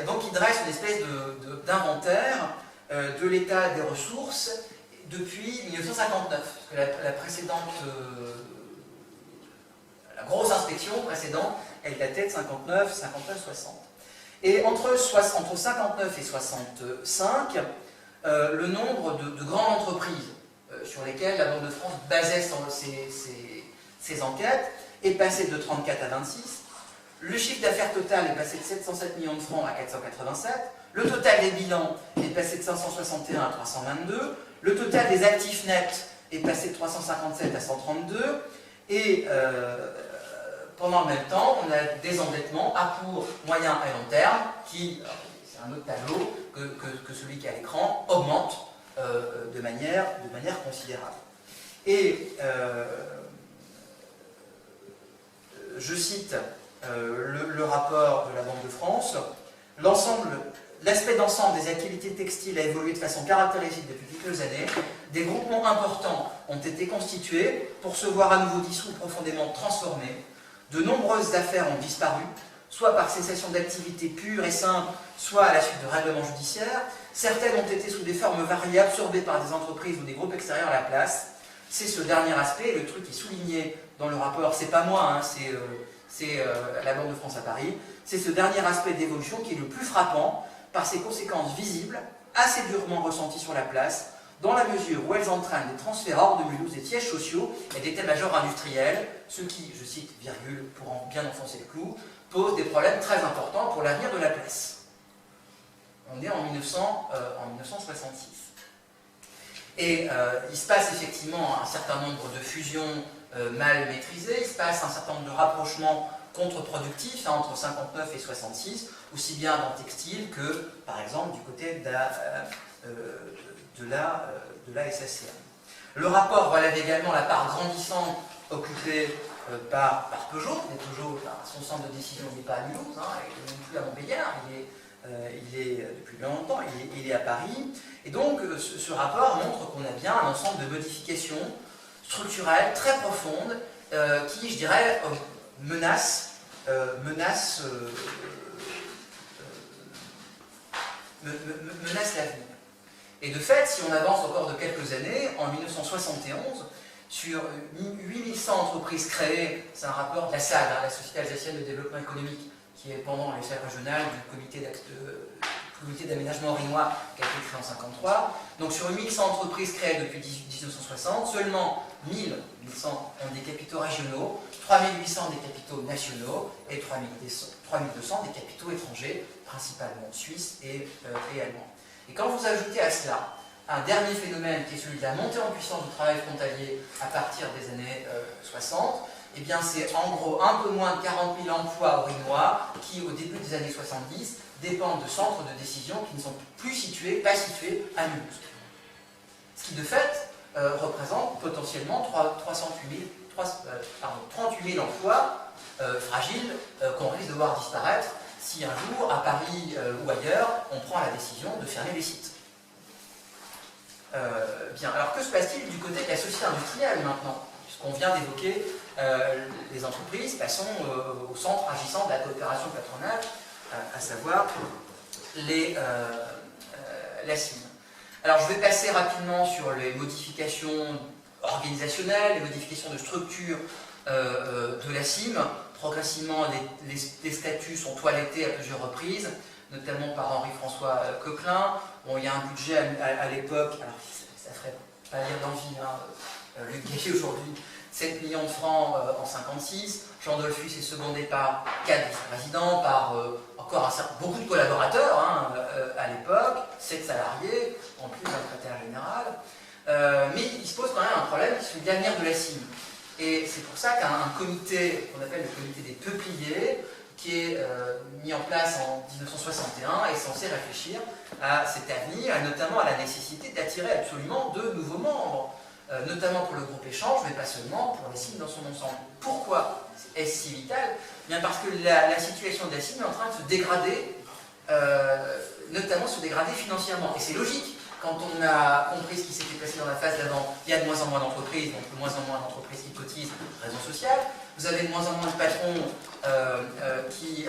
donc il dresse une espèce d'inventaire de l'état des ressources depuis 1959, parce que la précédente, la grosse inspection précédente, elle datait de 59-60. Et entre 59 et 65, le nombre de grandes entreprises sur lesquelles la Banque de France basait ses enquêtes est passé de 34 à 26. Le chiffre d'affaires total est passé de 707 millions de francs à 487. Le total des bilans est est passé de 561 à 322, le total des actifs nets est passé de 357 à 132, et pendant le même temps, on a des endettements à court, moyen et long terme qui, c'est un autre tableau que celui qui est à l'écran, augmentent de manière considérable. Et je cite le rapport de la Banque de France, l'aspect d'ensemble des activités textiles a évolué de façon caractéristique depuis quelques années. Des groupements importants ont été constitués pour se voir à nouveau dissous, profondément transformés. De nombreuses affaires ont disparu, soit par cessation d'activité pure et simple, soit à la suite de règlements judiciaires. Certaines ont été sous des formes variées, absorbées par des entreprises ou des groupes extérieurs à la place. C'est ce dernier aspect, le truc qui est souligné dans le rapport, c'est pas moi, hein, c'est la Banque de France à Paris, c'est ce dernier aspect d'évolution qui est le plus frappant par ses conséquences visibles, assez durement ressenties sur la place, dans la mesure où elles entraînent des transferts hors de Mulhouse des sièges sociaux et d'états-majors industriels, ce qui, je cite, virgule, pour en bien enfoncer le clou, pose des problèmes très importants pour l'avenir de la place. On est en 1966. Et il se passe effectivement un certain nombre de fusions mal maîtrisées, il se passe un certain nombre de rapprochements contre-productifs entre 59 et 66, aussi bien dans le textile que, par exemple, du côté de la SACM. Le rapport relève également la part grandissante occupée par Peugeot, mais Peugeot, son centre de décision n'est pas à Mulhouse, hein, il n'est plus à Montbéliard, il est depuis longtemps, il est à Paris. Et donc ce rapport montre qu'on a bien un ensemble de modifications structurelles très profondes qui, je dirais, menacent l'avenir. Et de fait, si on avance encore de quelques années, en 1971, sur 8100 entreprises créées, c'est un rapport de la SAD, hein, la Société alsacienne de développement économique, qui est pendant l'échelle régionale du comité d'aménagement rhinois qui a été créé en 1953. Donc sur 1100 entreprises créées depuis 1960, seulement 1100 ont des capitaux régionaux, 3800 des capitaux nationaux et 3200 des capitaux étrangers, principalement suisses et allemands. Et quand vous ajoutez à cela un dernier phénomène qui est celui de la montée en puissance du travail frontalier à partir des années 60, eh bien c'est en gros un peu moins de 40 000 emplois rhinois qui, au début des années 70, dépendent de centres de décision qui ne sont pas situés à Mulhouse. Ce qui, de fait, représente potentiellement 38 000 emplois fragiles qu'on risque de voir disparaître si un jour, à Paris ou ailleurs, on prend la décision de fermer les sites. Bien, alors que se passe-t-il du côté de la société industrielle maintenant? Puisqu'on vient d'évoquer les entreprises, passons au centre agissant de la coopération patronale, à savoir la CIM. Alors je vais passer rapidement sur les modifications organisationnelles, les modifications de structure de la CIM. Progressivement, les statuts sont toilettés à plusieurs reprises, notamment par Henri-François Coquelin. Bon, il y a un budget à l'époque, alors ça ferait pas lire d'envie, hein, Luc Gagé aujourd'hui, 7 millions de francs en 1956. Jean Dollfus est secondé par 4 vice-présidents, par encore beaucoup de collaborateurs hein, à l'époque, 7 salariés, en plus d'un secrétaire général. Mais il se pose quand même un problème sur l'avenir de la CIM. Et c'est pour ça qu'un comité, qu'on appelle le comité des peupliers, qui est mis en place en 1961, est censé réfléchir à cet avenir, et notamment à la nécessité d'attirer absolument de nouveaux membres, notamment pour le groupe Échange, mais pas seulement, pour la CIM dans son ensemble. Pourquoi est-ce si vital? Bien parce que la situation de la CIM est en train de se dégrader, notamment se dégrader financièrement. Et c'est logique. Quand on a compris ce qui s'était passé dans la phase d'avant, il y a de moins en moins d'entreprises, donc de moins en moins d'entreprises qui cotisent, raison sociale. Vous avez de moins en moins de patrons qui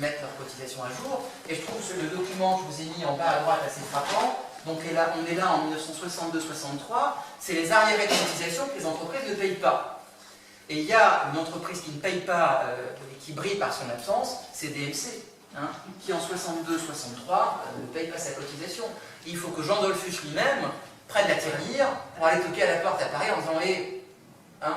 mettent leurs cotisations à jour. Et je trouve que le document que je vous ai mis en bas à droite assez frappant. Donc on est là en 1962-63, c'est les arriérés de cotisation que les entreprises ne payent pas. Et il y a une entreprise qui ne paye pas et qui brille par son absence, c'est DMC, hein, qui en 62-63 ne paye pas sa cotisation. Et il faut que Jean Dollfus lui-même prenne la tirelire pour aller toquer à la porte à Paris en disant hey, hein,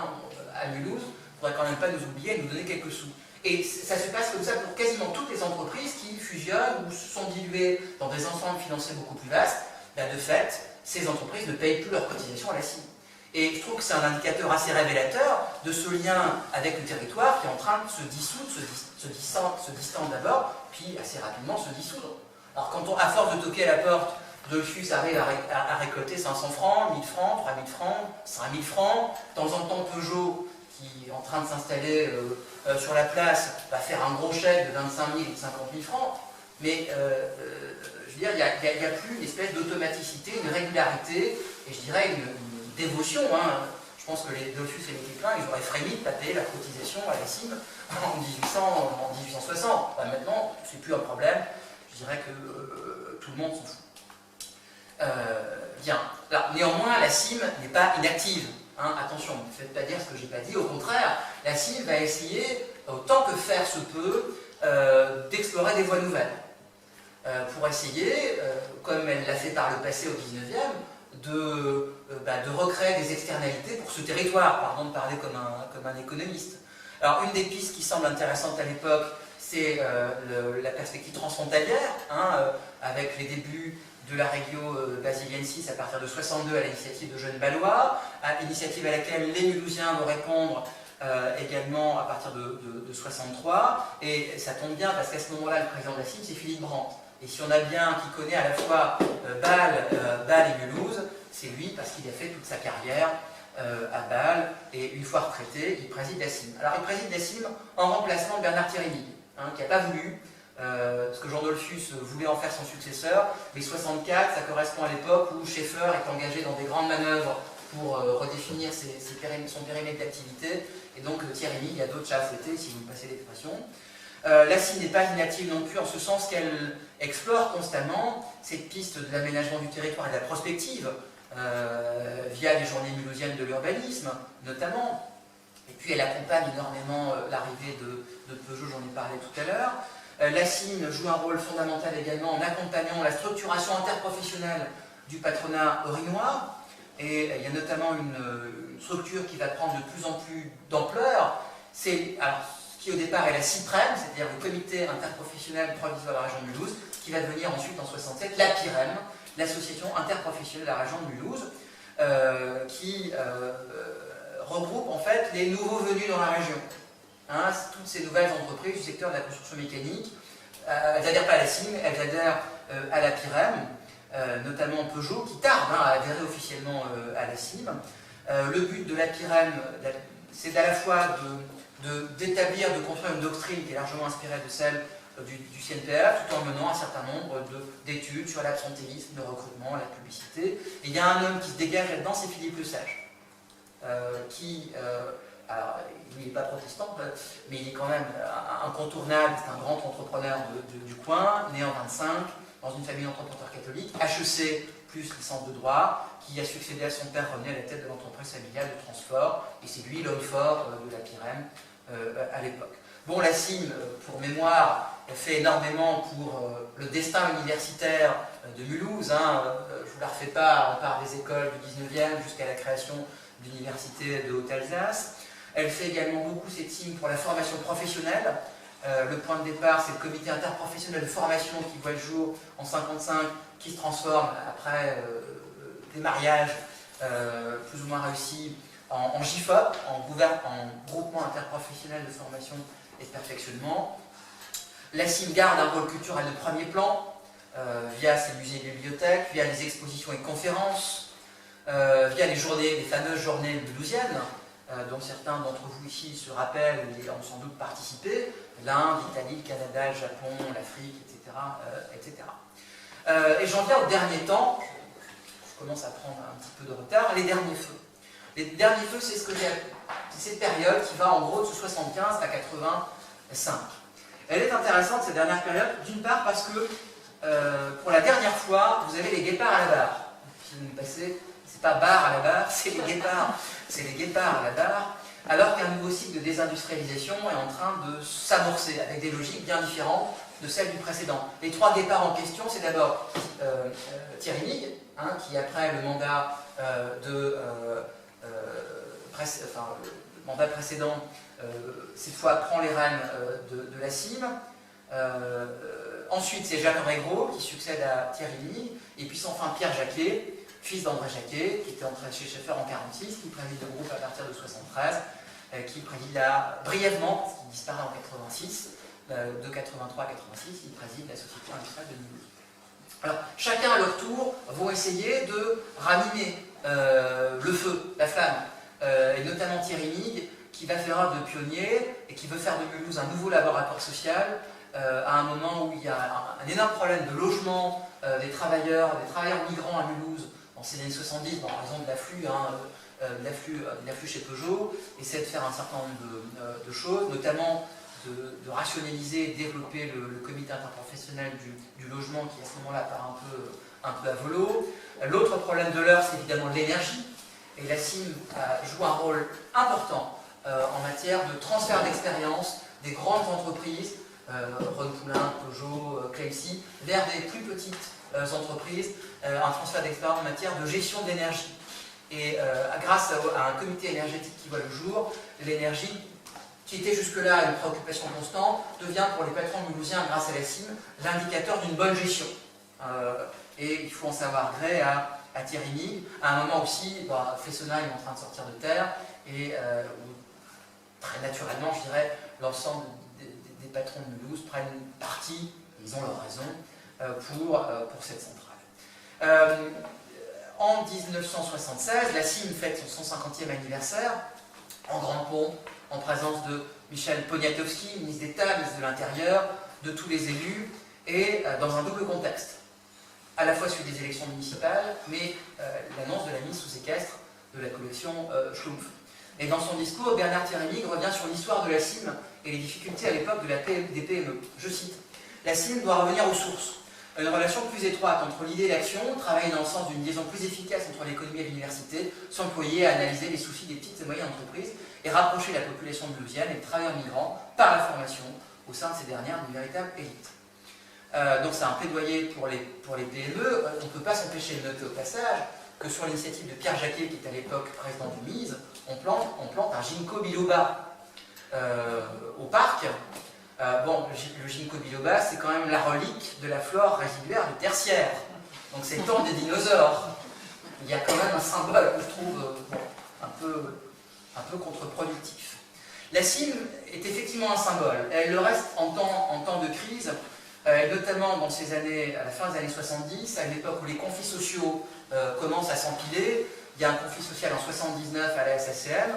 à Mulhouse, il ne faudrait quand même pas nous oublier et nous donner quelques sous. Et ça se passe comme ça pour quasiment toutes les entreprises qui fusionnent ou se sont diluées dans des ensembles financiers beaucoup plus vastes. Ben de fait, ces entreprises ne payent plus leurs cotisations à la CIM. Et je trouve que c'est un indicateur assez révélateur de ce lien avec le territoire qui est en train de se dissoudre, se distendre d'abord, puis assez rapidement se dissoudre. Alors quand à force de toquer à la porte, Dollfuss arrive à récolter 500 francs, 1000 francs, 3000 francs, 5000 francs, de temps en temps Peugeot, qui est en train de s'installer sur la place, va faire un gros chèque de 25 000 ou 50 000 francs, mais je veux dire, il n'y a plus une espèce d'automaticité, une régularité, et je dirais une dévotion. Hein. Je pense que les Dollfuss et les Kiplin, ils auraient frémi de ne pas payer la cotisation à la CIM en 1860. Enfin, maintenant, c'est plus un problème. Je dirais que tout le monde s'en fout. Bien. Alors, néanmoins, la CIM n'est pas inactive. Hein. Attention, ne faites pas dire ce que je n'ai pas dit. Au contraire, la CIM va essayer, autant que faire se peut, d'explorer des voies nouvelles. Pour essayer, comme elle l'a fait par le passé au 19e, de recréer des externalités pour ce territoire, pardon de parler comme un économiste. Alors une des pistes qui semble intéressante à l'époque, c'est la perspective transfrontalière, hein, avec les débuts de la Regio Basiliensis à partir de 62 à l'initiative de Jeune Ballois, initiative à laquelle les Mulhousiens vont répondre également à partir de 63, et ça tombe bien parce qu'à ce moment-là, le président de la CIM, c'est Philippe Brandt. Et si on a bien qui connaît à la fois Bâle et Mulhouse, c'est lui parce qu'il a fait toute sa carrière à Bâle et une fois retraité, il préside la CIM. Alors il préside la CIM en remplacement de Bernard Thierry, hein, qui n'a pas voulu, parce que Jean Dollfuss voulait en faire son successeur, mais 64, ça correspond à l'époque où Schaeffer est engagé dans des grandes manœuvres pour redéfinir son périmètre d'activité, et donc Thierry, il y a d'autres chats à fouetter, si vous me passez l'expression. La CIM n'est pas inactive non plus en ce sens qu'elle explore constamment cette piste de l'aménagement du territoire et de la prospective via les journées mulhousiennes de l'urbanisme notamment. Et puis elle accompagne énormément l'arrivée de Peugeot, j'en ai parlé tout à l'heure. La CIM joue un rôle fondamental également en accompagnant la structuration interprofessionnelle du patronat orinois. Et il y a notamment une structure qui va prendre de plus en plus d'ampleur. Alors, qui au départ est la CIPREM, c'est-à-dire le comité interprofessionnel provisoire de la région de Mulhouse, qui va devenir ensuite en 67 la PIREM, l'association interprofessionnelle de la région de Mulhouse, qui regroupe en fait les nouveaux venus dans la région. Hein, toutes ces nouvelles entreprises du secteur de la construction mécanique, elles n'adhèrent pas à la CIM, elles adhèrent à la PIREM, notamment Peugeot, qui tarde à adhérer officiellement à la CIM. Le but de la PIREM, c'est à la fois d'établir, de construire une doctrine qui est largement inspirée de celle du CNPF, tout en menant un certain nombre d'études sur l'absentéisme, le recrutement, la publicité. Et il y a un homme qui se dégage là-dedans, c'est Philippe Le Sage, qui, alors, il n'est pas protestant, mais il est quand même incontournable, c'est un grand entrepreneur du coin, né en 25, dans une famille d'entrepreneurs catholiques, HEC plus licence de droit, qui a succédé à son père René à la tête de l'entreprise familiale de transport, et c'est lui l'homme fort de la PIREM à l'époque. Bon, la CIM, pour mémoire, fait énormément pour le destin universitaire de Mulhouse. Hein. Je ne vous la refais pas, on part des écoles du 19e jusqu'à la création de l'université de Haute-Alsace. Elle fait également beaucoup, cette CIM, pour la formation professionnelle. Le point de départ, c'est le comité interprofessionnel de formation qui voit le jour en 1955, qui se transforme après des mariages plus ou moins réussis en GIFOP, en groupement interprofessionnel de formation et de perfectionnement. La CIM garde un rôle culturel de premier plan, via ses musées et bibliothèques, via les expositions et conférences, via les fameuses journées mulhousiennes, dont certains d'entre vous ici se rappellent et ont sans doute participé, l'Inde, l'Italie, le Canada, le Japon, l'Afrique, etc. etc. Et j'en viens au dernier temps, je commence à prendre un petit peu de retard, les derniers feux. Les derniers feux, c'est cette période qui va en gros de 75 à 85. Elle est intéressante, cette dernière période, d'une part parce que pour la dernière fois, vous avez les guépards à la barre. Si vous me passez, c'est pas bar à la barre, c'est les guépards à la barre, alors qu'un nouveau cycle de désindustrialisation est en train de s'amorcer avec des logiques bien différentes de celles du précédent. Les trois guépards en question, c'est d'abord Thierry Migue, hein, qui après le mandat le mandat précédent cette fois prend les rênes de la CIM. Ensuite, c'est Jacques Régros qui succède à Thierry Lig, et puis enfin Pierre Jacquet, fils d'André Jacquet, qui était entré chez Schaeffer en 1946, qui préside le groupe à partir de 1973, qui préside brièvement, parce qu'il disparaît en 1986, de 1983 à 1986, il préside la Société industrielle de Mulhouse. Alors, chacun à leur tour vont essayer de ranimer le feu, la flamme, et notamment Thierry Lig, qui va faire œuvre de pionnier et qui veut faire de Mulhouse un nouveau laboratoire social à un moment où il y a un énorme problème de logement des travailleurs migrants à Mulhouse dans ces années 70, en raison de l'afflux chez Peugeot, essaie de faire un certain nombre de choses, notamment de rationaliser et développer le comité interprofessionnel du logement qui à ce moment-là part un peu à volo. L'autre problème de l'heure, c'est évidemment l'énergie, et la CIM joue un rôle important en matière de transfert d'expérience des grandes entreprises, Ron Poulain, Peugeot, Clexi, vers des plus petites entreprises, un transfert d'expérience en matière de gestion de l'énergie. Et grâce à un comité énergétique qui voit le jour, l'énergie, qui était jusque-là une préoccupation constante, devient pour les patrons mulhousiens, grâce à la CIM, l'indicateur d'une bonne gestion. Et il faut en savoir gré à Thierry Lig. À un moment aussi, Fessenheim est en train de sortir de terre, et où, très naturellement, je dirais, l'ensemble des patrons de Mulhouse prennent parti, ils ont leur raison, pour cette centrale. En 1976, la CIM fête son 150e anniversaire, en grande pompe, en présence de Michel Poniatowski, ministre d'État, ministre de l'Intérieur, de tous les élus, et dans un double contexte. À la fois celui des élections municipales, mais l'annonce de la mise sous séquestre de la collection Schlumpf. Et dans son discours, Bernard Thierry Lig revient sur l'histoire de la CIM et les difficultés à l'époque des PME. Je cite, « La CIM doit revenir aux sources. Une relation plus étroite entre l'idée et l'action, travailler dans le sens d'une liaison plus efficace entre l'économie et l'université, s'employer à analyser les soucis des petites et moyennes entreprises et rapprocher la population mulhousienne et les travailleurs migrants par la formation au sein de ces dernières d'une véritable élite. » Donc c'est un plaidoyer pour les PME. On ne peut pas s'empêcher de noter au passage que sur l'initiative de Pierre Jacquet, qui est à l'époque président du MISE, on plante un ginkgo biloba au parc. Le ginkgo biloba, c'est quand même la relique de la flore résiduaire du tertiaire. Donc c'est le temps des dinosaures. Il y a quand même un symbole que je trouve un peu contre-productif. La CIM est effectivement un symbole. Elle le reste en temps de crise, notamment dans ces années, à la fin des années 70, à une époque où les conflits sociaux commencent à s'empiler. Il y a un conflit social en 79 à la SACM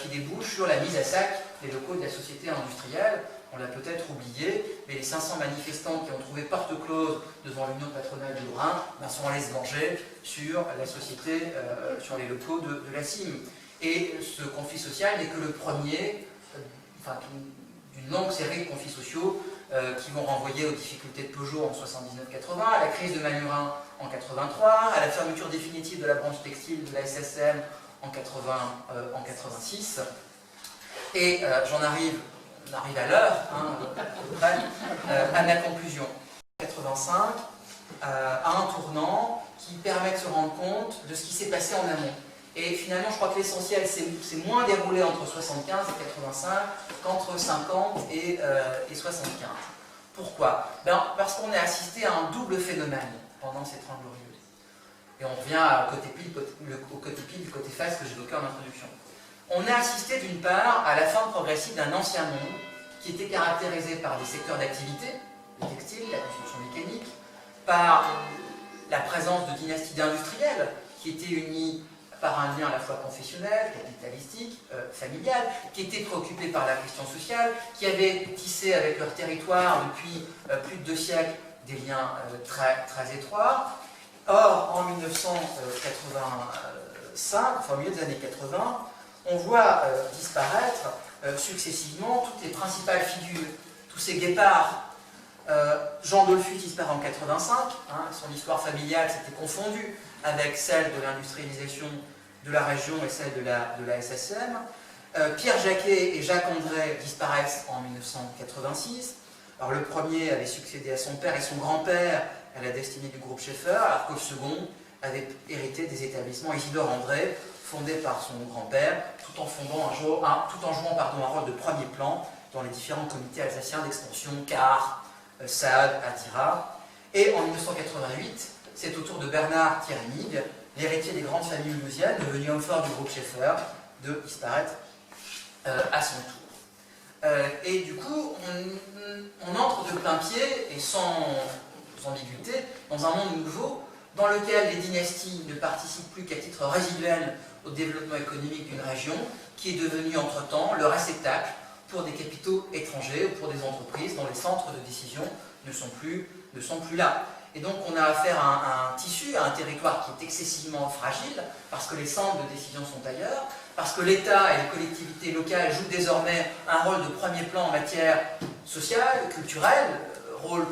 qui débouche sur la mise à sac des locaux de la société industrielle. On l'a peut-être oublié, mais les 500 manifestants qui ont trouvé porte close devant l'Union patronale du Rhin sont allés se venger sur la société, sur les locaux de la CIM. Et ce conflit social n'est que le premier d'une longue série de conflits sociaux qui vont renvoyer aux difficultés de Peugeot en 79-80, à la crise de Manurin en 83, à la fermeture définitive de la branche textile de la SSM en 86. Et on arrive à l'heure, à ma conclusion. 85, à un tournant qui permet de se rendre compte de ce qui s'est passé en amont. Et finalement, je crois que l'essentiel, c'est moins déroulé entre 75 et 85 qu'entre 50 et 75. Pourquoi? Parce qu'on a assisté à un double phénomène pendant ces 30 glorieuses. Et on revient au côté pile du côté face que j'évoquais en introduction. On a assisté d'une part à la fin progressive d'un ancien monde qui était caractérisé par des secteurs d'activité, le textile, la construction mécanique, par la présence de dynasties d'industriels qui étaient unies par un lien à la fois confessionnel, capitalistique, familial, qui étaient préoccupés par la question sociale, qui avaient tissé avec leur territoire depuis plus de 2 siècles des liens très étroits. Or, en 1985, enfin au milieu des années 80, on voit disparaître successivement toutes les principales figures, tous ces guépards. Jean Dollfus disparaît en 85, son histoire familiale s'était confondue avec celle de l'industrialisation de la région et celle de la SSM. Pierre Jacquet et Jacques André disparaissent en 1986. Alors le premier avait succédé à son père et son grand-père à la destinée du groupe Schaeffer, alors que le second avait hérité des établissements Isidore André, fondés par son grand-père, tout en jouant un rôle de premier plan dans les différents comités alsaciens d'extension, CAR, SAD, ADIRA. Et en 1988, c'est au tour de Bernard Thierry-Mig, l'héritier des grandes familles mulhousiennes, devenu homme fort du groupe Schaeffer, de disparaître à son tour. Et du coup, on entre de plein pied et sans ambiguïté dans un monde nouveau dans lequel les dynasties ne participent plus qu'à titre résiduel au développement économique d'une région qui est devenue entre-temps le réceptacle pour des capitaux étrangers ou pour des entreprises dont les centres de décision ne sont plus là. Et donc on a affaire à un tissu, à un territoire qui est excessivement fragile, parce que les centres de décision sont ailleurs, parce que l'État et les collectivités locales jouent désormais un rôle de premier plan en matière sociale, culturelle, rôle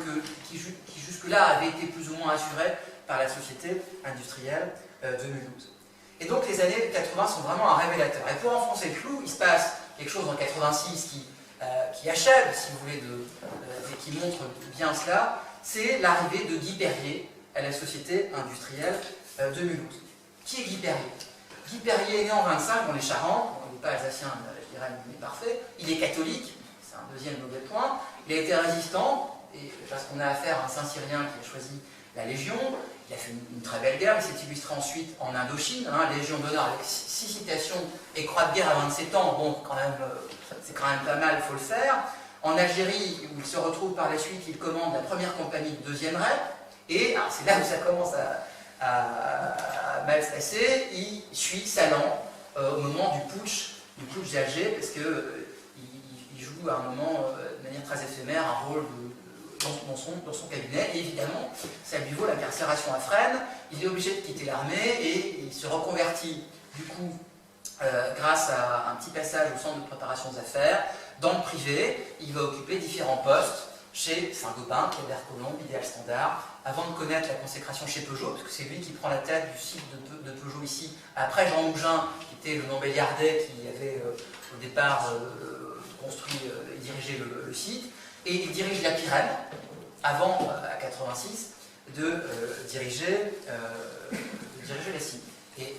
qui jusque-là avait été plus ou moins assuré par la société industrielle de Mulhouse. Et donc les années 80 sont vraiment un révélateur. Et pour enfoncer le clou, il se passe quelque chose en 86 qui achève, si vous voulez, et qui montre bien cela, c'est l'arrivée de Guy Perrier à la société industrielle de Mulhouse. Qui est Guy Perrier? Guy Perrier est né en 25 dans les Charentes, il n'est pas alsacien, je dirais, il est parfait, il est catholique, c'est un deuxième mauvais point, il a été résistant, et parce qu'on a affaire à un Saint-Cyrien qui a choisi la Légion, il a fait une très belle guerre, il s'est illustré ensuite en Indochine, Légion d'honneur avec 6 citations et croix de guerre à 27 ans, bon, c'est quand même pas mal, il faut le faire. En Algérie, où il se retrouve par la suite, il commande la première compagnie de 2e Rai, et c'est là où ça commence à mal se passer, il suit Salan au moment du putsch d'Alger, parce qu'il joue à un moment, de manière très éphémère, un rôle dans son cabinet, et évidemment, ça lui vaut l'incarcération à Fresnes, il est obligé de quitter l'armée, et il se reconvertit, du coup, grâce à un petit passage au centre de préparation des affaires, dans le privé, il va occuper différents postes chez Saint-Gobain, Kléber Colomb, Idéal Standard, avant de connaître la consécration chez Peugeot, parce que c'est lui qui prend la tête du site de Peugeot ici, après Jean Mougin, qui était le non-béliardais qui avait au départ construit et dirigé le site, et il dirige la Pirenne, avant, à 86, de diriger la CIM. Et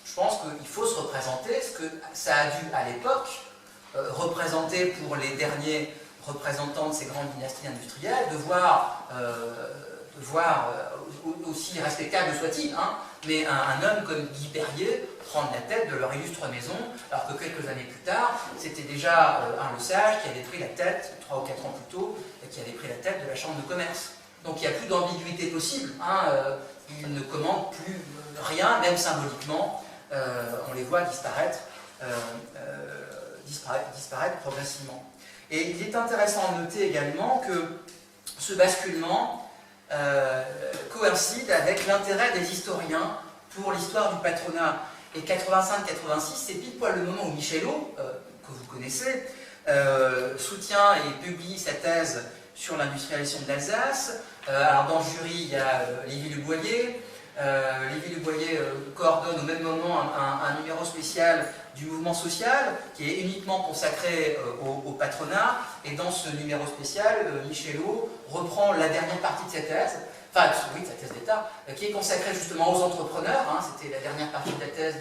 je pense qu'il faut se représenter ce que ça a dû, à l'époque, représenter pour les derniers représentants de ces grandes dynasties industrielles, de voir aussi respectable soit-il, mais un homme comme Guy Perrier prendre la tête de leur illustre maison, alors que quelques années plus tard, c'était déjà un Le Sage qui avait pris la tête, 3 ou 4 ans plus tôt, qui avait pris la tête de la Chambre de commerce. Donc il n'y a plus d'ambiguïté possible, il ne commande plus rien, même symboliquement, on les voit disparaître progressivement. Et il est intéressant de noter également que ce basculement coïncide avec l'intérêt des historiens pour l'histoire du patronat. Et 85-86, c'est pile poil le moment où Michelot, que vous connaissez, soutient et publie sa thèse sur l'industrialisation de l'Alsace. Alors dans le jury, il y a Lévy-Le Boyer. Lévy-Le Boyer coordonne au même moment un numéro spécial du mouvement social qui est uniquement consacré au patronat, et dans ce numéro spécial, Michelot reprend la dernière partie de sa thèse, sa thèse d'État, qui est consacrée justement aux entrepreneurs, c'était la dernière partie de la thèse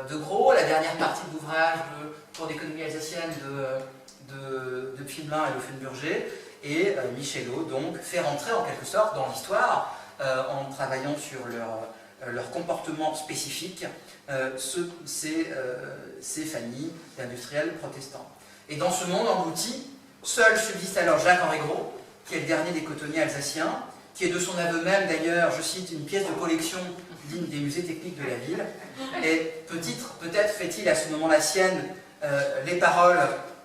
de Gros, la dernière partie de l'ouvrage de cours d'économie alsacienne de Pfilblin et Laufenburger, et Michelot donc fait rentrer en quelque sorte dans l'histoire, en travaillant sur leur comportement spécifique, ces familles d'industriels protestants. Et dans ce monde englouti, seul subsiste alors Jacques-Henri Gros, qui est le dernier des cotonniers alsaciens, qui est de son aveu même d'ailleurs, je cite, une pièce de collection digne des musées techniques de la ville. Et peut-être fait-il à ce moment-là sienne les paroles,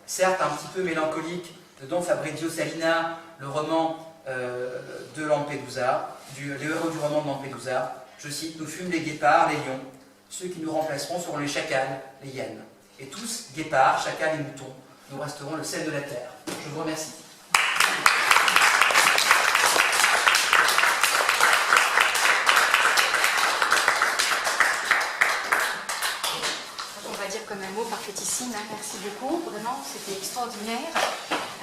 certes un petit peu mélancoliques, de Don Fabrizio Salina, le roman de Lampedusa, les héros du roman de Lampedusa. Je cite, « Nous fûmes les guépards, les lions, ceux qui nous remplaceront seront les chacals, les hyènes. Et tous, guépards, chacals et moutons, nous resterons le sel de la terre. » Je vous remercie. On va dire comme un mot parfaitissime, merci beaucoup, vraiment, c'était extraordinaire.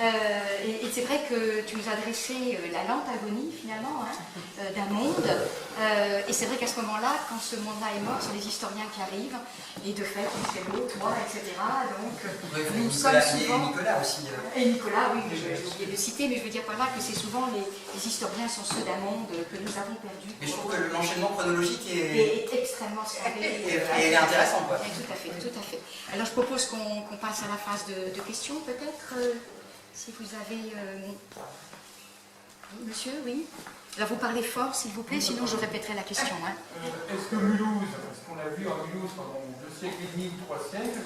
Et c'est vrai que tu nous as dressé la lente agonie, finalement, d'un monde. Et c'est vrai qu'à ce moment-là, quand ce monde-là est mort, c'est les historiens qui arrivent. Et de fait, c'est l'autre, toi, etc. Donc, nous sommes souvent... Et Nicolas aussi. Et Nicolas, oui, j'ai oublié de citer, mais je veux dire par là que c'est souvent les historiens sont ceux d'un monde que nous avons perdu. Mais je trouve que l'enchaînement chronologique est extrêmement serré. Et intéressant, quoi. Tout à fait, tout à fait. Alors, je propose qu'on passe à la phase de questions, peut-être. Si vous avez... Monsieur, oui. Là, vous parlez fort, s'il vous plaît, sinon je répéterai la question. Est-ce que Mulhouse, ce qu'on a vu à Mulhouse pendant 2 siècles et demi, 3 siècles,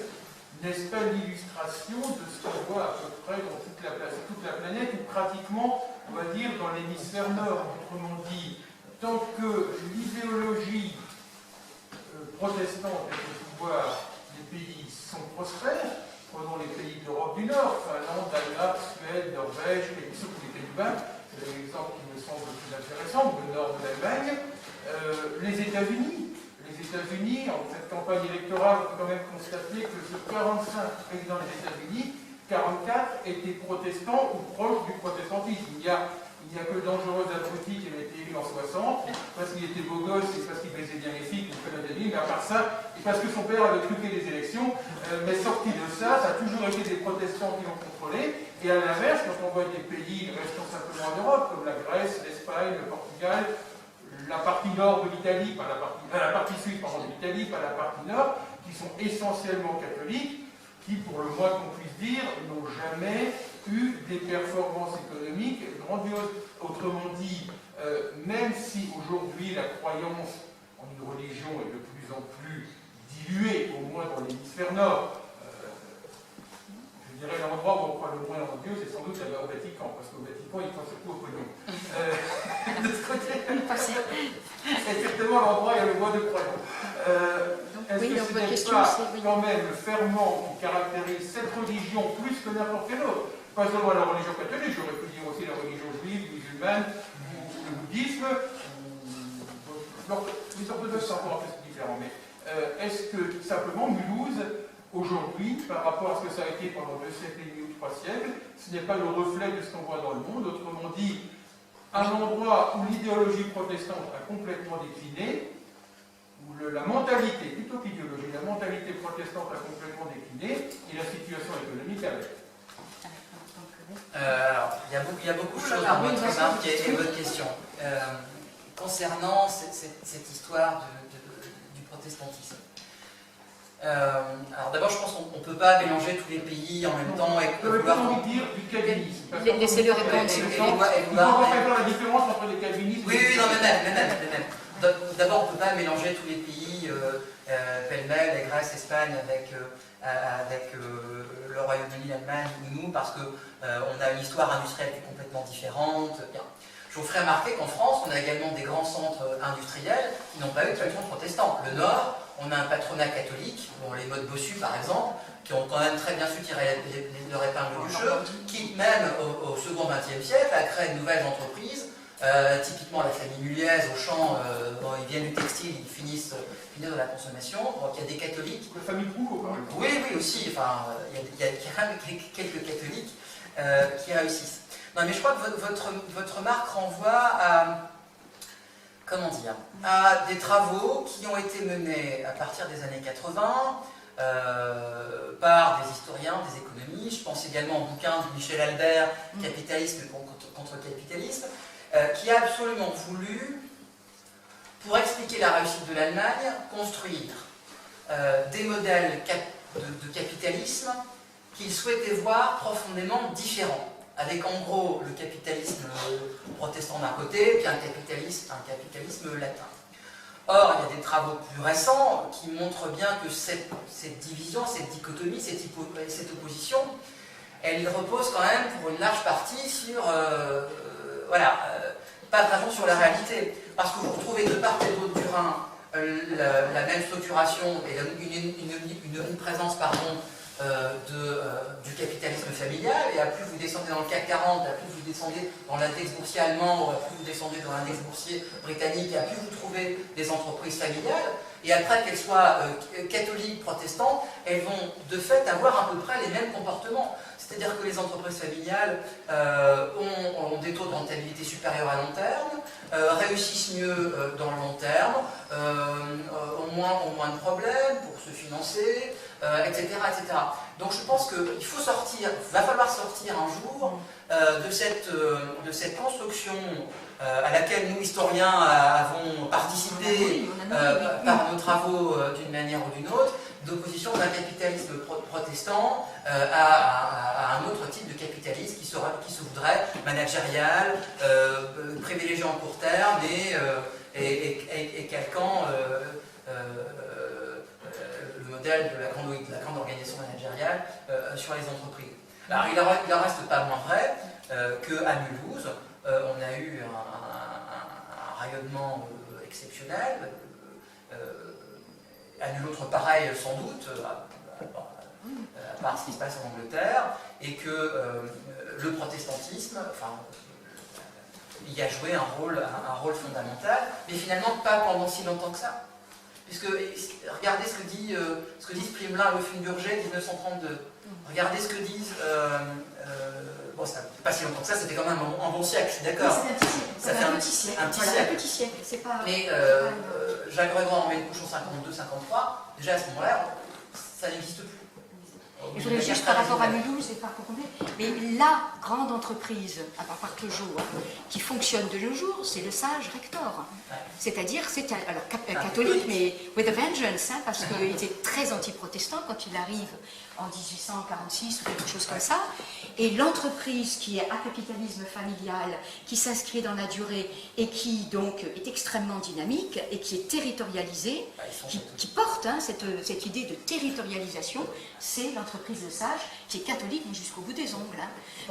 n'est-ce pas l'illustration de ce qu'on voit à peu près dans toute la planète, ou pratiquement, on va dire, dans l'hémisphère nord? Autrement dit, tant que l'idéologie protestante est au pouvoir, les pays sont prospères. Prenons les pays de l'Europe du Nord, Finlande, Danemark, Suède, Norvège, surtout les Pays-Bas, c'est l'exemple qui me semble le plus intéressant, le nord de l'Allemagne. Les États-Unis, en cette campagne électorale, on peut quand même constater que sur 45 présidents des États-Unis, 44 étaient protestants ou proches du protestantisme. Il n'y a que le dangereux abruti qui avait été élu en 60, parce qu'il était beau gosse et parce qu'il baisait bien les filles, mais à part ça, et parce que son père avait truqué les élections, mais sorti de ça, ça a toujours été des protestants qui l'ont contrôlé. Et à l'inverse, quand on voit des pays restant simplement en Europe, comme la Grèce, l'Espagne, le Portugal, la partie nord de l'Italie, pas la partie sud pardon, de l'Italie, pas la partie nord, qui sont essentiellement catholiques, qui, pour le moins qu'on puisse dire, n'ont jamais eu des performances économiques grandioses. Autrement dit, même si aujourd'hui la croyance en une religion est de plus en plus diluée, au moins dans l'hémisphère nord, je dirais l'endroit où on croit le moins en Dieu, c'est sans doute au Vatican, parce qu'au Vatican, ils croient surtout au pognon. De ce côté, c'est exactement l'endroit où il y a le moins de croyants. Est-ce que ce n'est pas quand même le ferment qui caractérise cette religion plus que n'importe quelle autre? Pas seulement la religion catholique, j'aurais pu dire aussi la religion juive, musulmane, ou le bouddhisme, les orthodoxes sont encore un peu différents, mais est-ce que simplement Mulhouse, aujourd'hui, par rapport à ce que ça a été pendant 2 siècles et demi ou 3 siècles, ce n'est pas le reflet de ce qu'on voit dans le monde? Autrement dit, un endroit où l'idéologie protestante a complètement décliné, où la mentalité, plutôt qu'idéologie, la mentalité protestante a complètement décliné, et la situation économique avec. Alors, il y a beaucoup de choses dans votre remarque et votre question. Concernant cette histoire du protestantisme. Alors d'abord, je pense qu'on ne peut pas mélanger tous les pays en même temps et vouloir dire du calvinisme. Laissez-le répondre, s'il vous plaît. Il faut faire la différence entre les calvinistes et les... Oui, non, mais même. D'abord, on ne peut pas mélanger tous les pays, pêle-mêle, la Grèce, l'Espagne, avec le Royaume-Uni, l'Allemagne ou nous, parce qu'on a une histoire industrielle qui est complètement différente. Bien. Je vous ferai remarquer qu'en France, on a également des grands centres industriels qui n'ont pas eu de tradition protestante. Le Nord, on a un patronat catholique, bon, les modes bossus par exemple, qui ont quand même très bien su tirer leur épingle du jeu, qui même au second XXe siècle a créé de nouvelles entreprises, typiquement la famille Muliez, Auchan, ils viennent du textile, ils finissent dans la consommation, donc il y a des catholiques. La famille Brouveau quand même. Oui, aussi, enfin, il y a quand même quelques catholiques qui réussissent. Non, mais je crois que votre remarque renvoie à, comment dire, à des travaux qui ont été menés à partir des années 80 par des historiens, des économistes. Je pense également au bouquin de Michel Albert, Capitalisme contre capitalisme, qui a absolument voulu, pour expliquer la réussite de l'Allemagne, construire des modèles de capitalisme qu'il souhaitait voir profondément différents. Avec en gros le capitalisme protestant d'un côté, puis un capitalisme latin. Or, il y a des travaux plus récents qui montrent bien que cette division, cette dichotomie, cette opposition, elle repose quand même pour une large partie sur, pas vraiment sur la réalité. Parce que vous retrouvez de part et d'autre du Rhin la même structuration et une présence, du capitalisme familial, et à plus vous descendez dans le CAC 40, à plus vous descendez dans l'index boursier allemand, ou à plus vous descendez dans l'index boursier britannique, et à plus vous trouvez des entreprises familiales, et après qu'elles soient catholiques, protestantes, elles vont de fait avoir à peu près les mêmes comportements. C'est-à-dire que les entreprises familiales ont des taux de rentabilité supérieurs à long terme, réussissent mieux dans le long terme, ont moins de problèmes pour se financer, etc., etc. Donc je pense qu'il faut sortir, va falloir sortir un jour de cette construction à laquelle nous, historiens, avons participé par nos travaux d'une manière ou d'une autre, d'opposition d'un capitalisme protestant à un autre type de capitalisme qui se voudrait managérial, privilégié en court terme et calquant le modèle de la grande organisation managériale sur les entreprises. Alors il en reste pas moins vrai qu'à Mulhouse, on a eu un rayonnement exceptionnel, à nul autre pareil sans doute, à part ce qui se passe en Angleterre, et que le protestantisme, y a joué un rôle fondamental, mais finalement pas pendant si longtemps que ça. Puisque, regardez ce que disent Primelin et Wolfenburger 1932. Regardez ce que disent... bon, ça fait pas si longtemps que ça, c'était quand même un bon siècle, je suis d'accord. Ça fait un petit siècle. Un petit siècle, c'est pas... Mais Jacques Grégoire en Ménecouche en 52-53, déjà à ce moment-là, ça n'existe plus. Je voudrais juste par rapport à Mulhouse et par complet, mais la grande entreprise, à part Peugeot, qui fonctionne de nos jours, c'est le sage Rector. C'est-à-dire, c'est catholique, mais with a vengeance, parce qu'il était très anti-protestant quand il arrive en 1846 ou quelque chose comme ça. Et l'entreprise qui est à capitalisme familial, qui s'inscrit dans la durée et qui donc est extrêmement dynamique et qui est territorialisée, qui porte cette idée de territorialisation, c'est l'entreprise de Sage qui est catholique mais jusqu'au bout des ongles.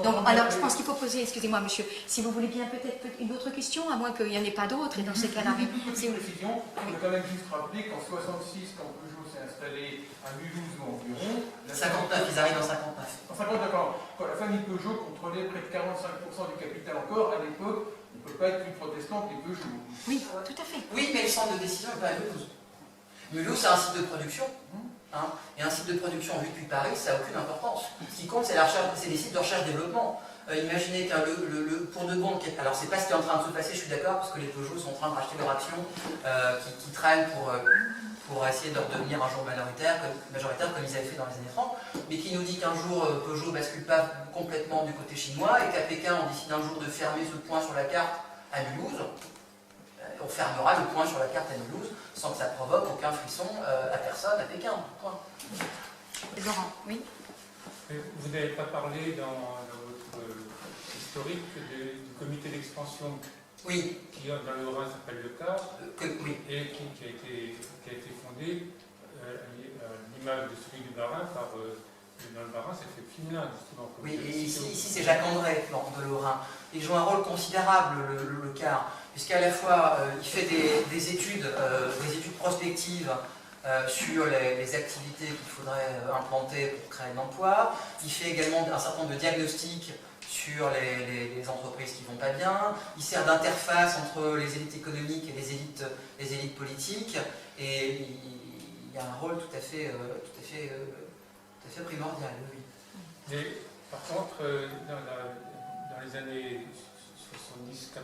Donc, alors je pense qu'il faut poser, excusez-moi monsieur, si vous voulez bien peut-être une autre question, à moins qu'il n'y en ait pas d'autres, et dans ces cas-là... Une précision, on peut quand même juste rappeler qu'en 66, quand Peugeot s'est installé à Mulhouse ou environ... 59, ils arrivent en 59. En 50, d'accord. Quand la famille Peugeot contrôlait près de 45% du capital encore, à l'époque, on ne peut pas être plus protestant que les Peugeot. Oui, tout à fait. Oui, mais le centre de décision est pas à Mulhouse. Mulhouse, c'est un site de production. Et un site de production vu depuis Paris, ça n'a aucune importance. Ce qui compte, c'est les sites de recherche-développement. Imaginez qu'un pour de bon, alors c'est pas ce qui est en train de se passer, je suis d'accord, parce que les Peugeot sont en train de racheter leurs actions qui traînent pour essayer de redevenir un jour majoritaire comme ils avaient fait dans les années 30, mais qui nous dit qu'un jour Peugeot bascule pas complètement du côté chinois et qu'à Pékin on décide un jour de fermer ce point sur la carte à Mulhouse. On fermera le point sur la carte à Mulhouse sans que ça provoque aucun frisson à personne à Pékin. Point. Laurent, oui. Vous n'avez pas parlé dans votre historique du comité d'expansion qui dans le Rhin s'appelle le CAR et qui a été fondé à l'image de celui du Bas-Rhin dans le Bas-Rhin, c'est fait Finlin justement. Oui, et ici c'est Jacques André de Lorrain. Il joue un rôle considérable le CAR, puisqu'à la fois il fait des études prospectives sur les activités qu'il faudrait implanter pour créer de l'emploi. Il fait également un certain nombre de diagnostics sur les entreprises qui ne vont pas bien. Il sert d'interface entre les élites économiques et les élites politiques. Et il y a un rôle tout à fait primordial, oui. Mais par contre, dans les années 70-80,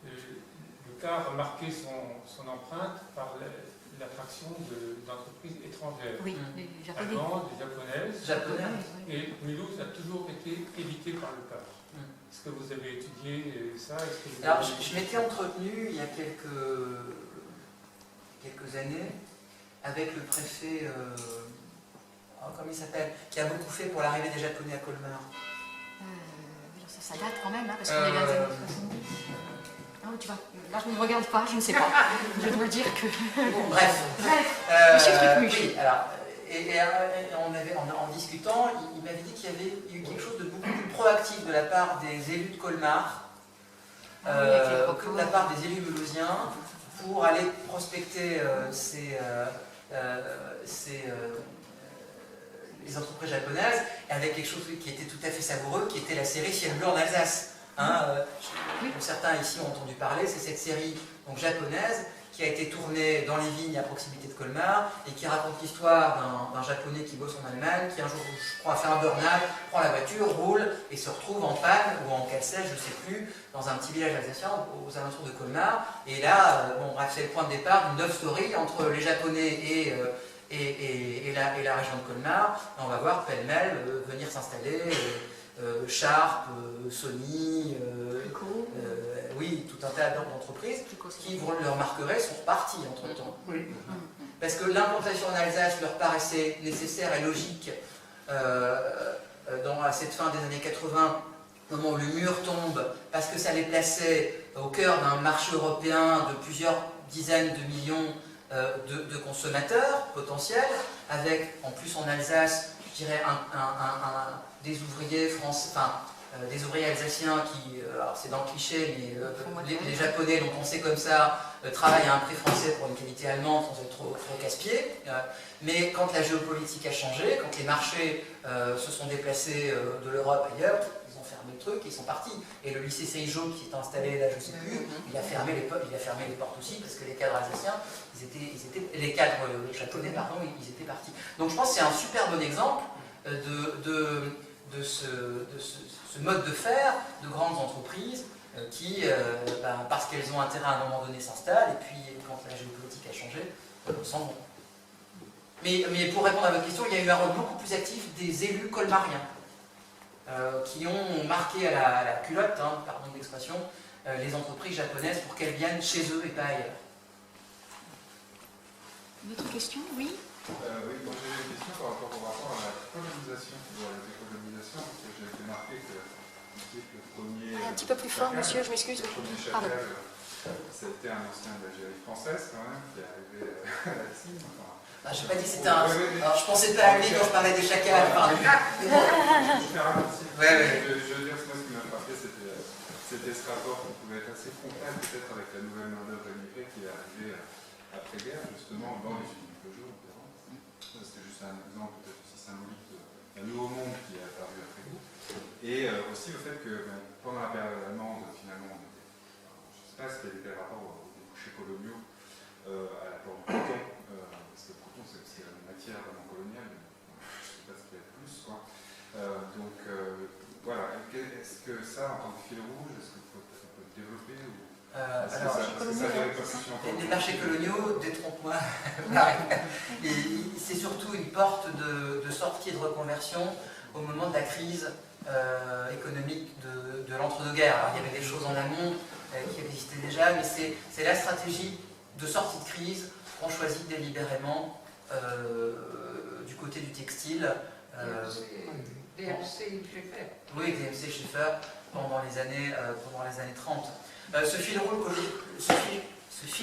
le CAR a marqué son empreinte par l'attraction d'entreprises étrangères. Oui, allemandes, japonaises. Et Mulhouse a toujours été évité par le CAR. Est-ce que vous avez étudié ça? Alors, je m'étais entretenu il y a quelques années avec le préfet, comment il s'appelle, qui a beaucoup fait pour l'arrivée des Japonais à Colmar. Ça date quand même, parce qu'on est dans les années 70. Non, tu vois, là je ne me regarde pas, je ne sais pas. Je dois dire que... Bon, bref. Monsieur Trucmuche. Oui, alors, en discutant, il m'avait dit qu'il y avait eu quelque chose de beaucoup plus proactif de la part des élus de Colmar, que de la part des élus mulhousiens, pour aller les entreprises japonaises, avec quelque chose qui était tout à fait savoureux, qui était la série Ciel bleu en Alsace. Certains ici ont entendu parler, c'est cette série donc, japonaise qui a été tournée dans les vignes à proximité de Colmar et qui raconte l'histoire d'un japonais qui bosse en Allemagne, qui un jour, je crois, fait un burn-out, prend la voiture, roule et se retrouve en panne ou en cassette, je ne sais plus, dans un petit village alsacien aux alentours de Colmar. Et là, bon, bref, c'est le point de départ d'une love story entre les Japonais et la région de Colmar. Et on va voir pêle-mêle venir s'installer. Sharp, Sony, oui, tout un tas d'entreprises qui, vous le remarquerez, sont reparties entre-temps. Oui. Parce que l'implantation en Alsace leur paraissait nécessaire et logique à cette fin des années 80, au moment où le mur tombe, parce que ça les plaçait au cœur d'un marché européen de plusieurs dizaines de millions de consommateurs potentiels, avec, en plus en Alsace, je dirais, des ouvriers français, des ouvriers alsaciens qui, alors c'est dans le cliché, mais les Japonais l'ont pensé comme ça, travaillent à un prix français pour une qualité allemande sans être trop casse-pied. Mais quand la géopolitique a changé, quand les marchés se sont déplacés de l'Europe ailleurs, ils ont fermé le truc et ils sont partis. Et le lycée Seijo qui s'est installé là, je ne sais plus, il a fermé les portes aussi parce que les cadres alsaciens, les cadres japonais, pardon, ils étaient partis. Donc je pense que c'est un super bon exemple de ce mode de faire de grandes entreprises qui, parce qu'elles ont intérêt à un moment donné, s'installent, et puis quand la géopolitique a changé, s'en vont. Mais pour répondre à votre question, il y a eu un rôle beaucoup plus actif des élus colmariens qui ont marqué à la culotte, pardon de l'expression, les entreprises japonaises pour qu'elles viennent chez eux et pas ailleurs. Une autre question, oui? Oui, moi j'ai une question par rapport à la colonisation, les économisations, parce que j'ai été marqué que le premier... Un petit peu plus fort, monsieur, je m'excuse. Le premier chacal, c'était un ancien de l'Algérie française, quand même, qui est arrivé à la cime. Je n'ai pas dit que c'était un... Alors, je pensais pas à lui quand je parlais des chacals. Je veux dire, moi, ce qui m'a frappé, c'était ce rapport qui pouvait être assez frontal, peut-être, avec la nouvelle main-d'œuvre immigrée qui est arrivée après-guerre, justement, dans les usines Peugeot. C'était juste un exemple peut-être aussi symbolique d'un nouveau monde qui est apparu après vous. Et aussi le fait que pendant la période allemande, finalement, je ne sais pas si il y avait des rapports aux débouchés coloniaux à l'apport du coton, parce que le coton c'est aussi une matière vraiment coloniale, je ne sais pas ce qu'il y a de plus. Donc voilà, est-ce que ça, en tant que fil rouge, est-ce que on peut le développer alors, les marchés coloniaux, détrompe-moi, c'est surtout une porte de sortie et de reconversion au moment de la crise économique de l'entre-deux-guerres. Alors, il y avait des choses en amont qui existaient déjà, mais c'est la stratégie de sortie de crise qu'on choisit délibérément du côté du textile. DMC Schaeffer. Oui, DMC Schaeffer pendant les années 30. Ce fil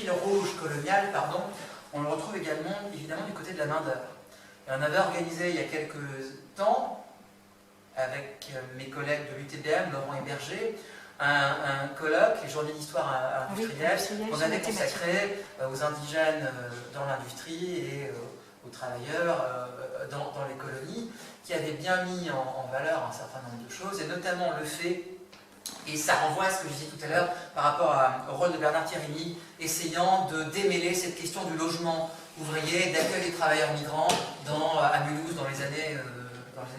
rouge colonial, pardon, on le retrouve évidemment du côté de la main-d'œuvre. On avait organisé il y a quelques temps, avec mes collègues de l'UTBM, Laurent et Berger, un colloque, les journées d'histoire industrielle, qu'on avait consacré aux indigènes dans l'industrie et aux travailleurs dans les colonies, qui avait bien mis en valeur un certain nombre de choses, et notamment le fait, et ça renvoie à ce que je disais tout à l'heure par rapport au rôle de Bernard Thierry, essayant de démêler cette question du logement ouvrier, d'accueil des travailleurs migrants à Mulhouse dans les années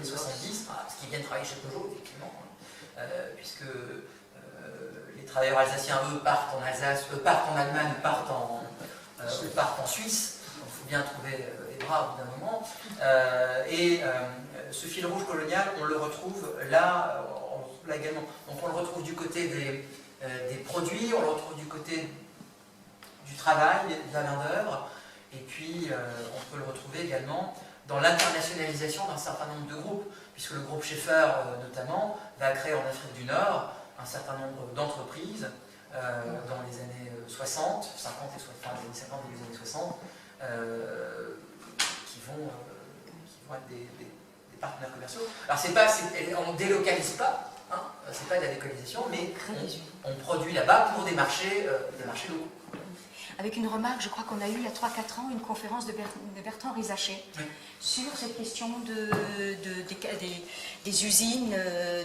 70, parce qu'ils viennent travailler chez Peugeot, effectivement, puisque les travailleurs alsaciens, eux, partent en Alsace, partent en Allemagne, partent en Suisse, donc il faut bien trouver les bras au bout d'un moment. Ce fil rouge colonial, on le retrouve là également. Donc on le retrouve du côté des produits, on le retrouve du côté du travail, de la main-d'œuvre, et puis on peut le retrouver également dans l'internationalisation d'un certain nombre de groupes, puisque le groupe Schaeffer, notamment, va créer en Afrique du Nord un certain nombre d'entreprises dans les années 60, 50 et 60, les années 50 et les années 60, qui vont être des partenaires commerciaux. Alors on ne délocalise pas, c'est pas de la délocalisation, mais on produit là-bas pour des marchés locaux. avec une remarque, je crois qu'on a eu il y a 3-4 ans une conférence de Bertrand Rizaché sur cette question des usines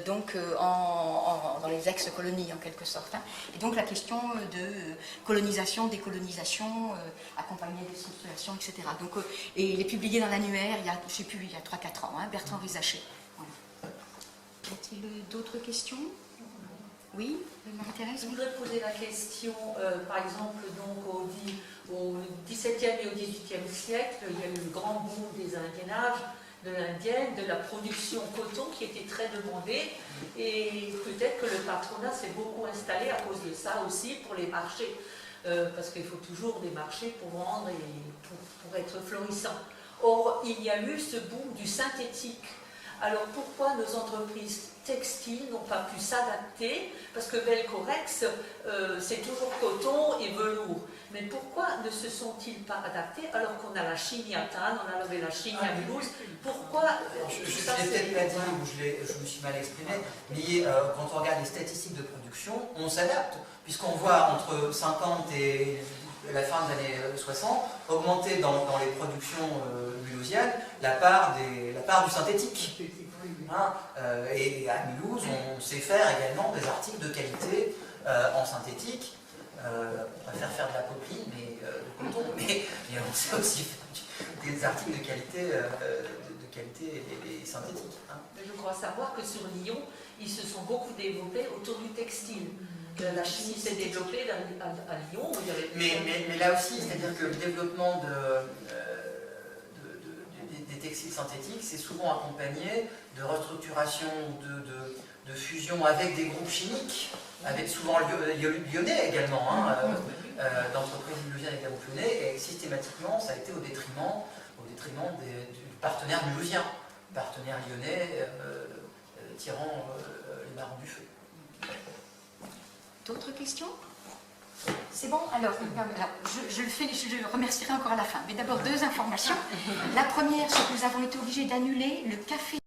dans les ex-colonies en quelque sorte. Et donc la question de colonisation, décolonisation, accompagner des structurations, etc. Donc, et il est publié dans l'annuaire, il y a, je sais plus, il y a 3-4 ans, Bertrand Rizaché. Voilà. Y a-t-il d'autres questions? Oui, Marie-Thérèse. Je voudrais poser la question, par exemple, donc au XVIIe et au XVIIIe siècle, il y a eu le grand boom des indiennages, de l'indienne, de la production coton qui était très demandée, et peut-être que le patronat s'est beaucoup installé à cause de ça aussi pour les marchés, parce qu'il faut toujours des marchés pour vendre et pour être florissant. Or, il y a eu ce boom du synthétique. Alors pourquoi nos entreprises textiles n'ont pas pu s'adapter? Parce que Velcorex, c'est toujours coton et velours. Mais pourquoi ne se sont-ils pas adaptés alors qu'on a la chimie à Tannes, on a la chimie à Mulhouse? Pourquoi je ne l'ai peut-être pas dit ou je me suis mal exprimé, mais quand on regarde les statistiques de production, on s'adapte. Puisqu'on voit entre 50 et la fin des années 60, augmenter dans les productions mulhousiennes la part du synthétique. Et à Mulhouse, on sait faire également des articles de qualité en synthétique. On préfère faire de la popeline, mais de coton, mais on sait aussi faire des articles de qualité, et synthétique. Je crois savoir que sur Lyon, ils se sont beaucoup développés autour du textile. La chimie s'est développée à Lyon. Où il y avait mais là aussi, c'est-à-dire que le développement des textiles synthétiques, c'est souvent accompagné de restructuration ou de fusion avec des groupes chimiques, avec souvent lyonnais également, d'entreprises mulhousiennes avec des groupes lyonnais, et systématiquement, ça a été au détriment du partenaire mulhousien, partenaire lyonnais tirant les marrons du feu. D'autres questions? C'est bon? Alors, je le remercierai encore à la fin. Mais d'abord, 2 informations. La première, c'est que nous avons été obligés d'annuler le café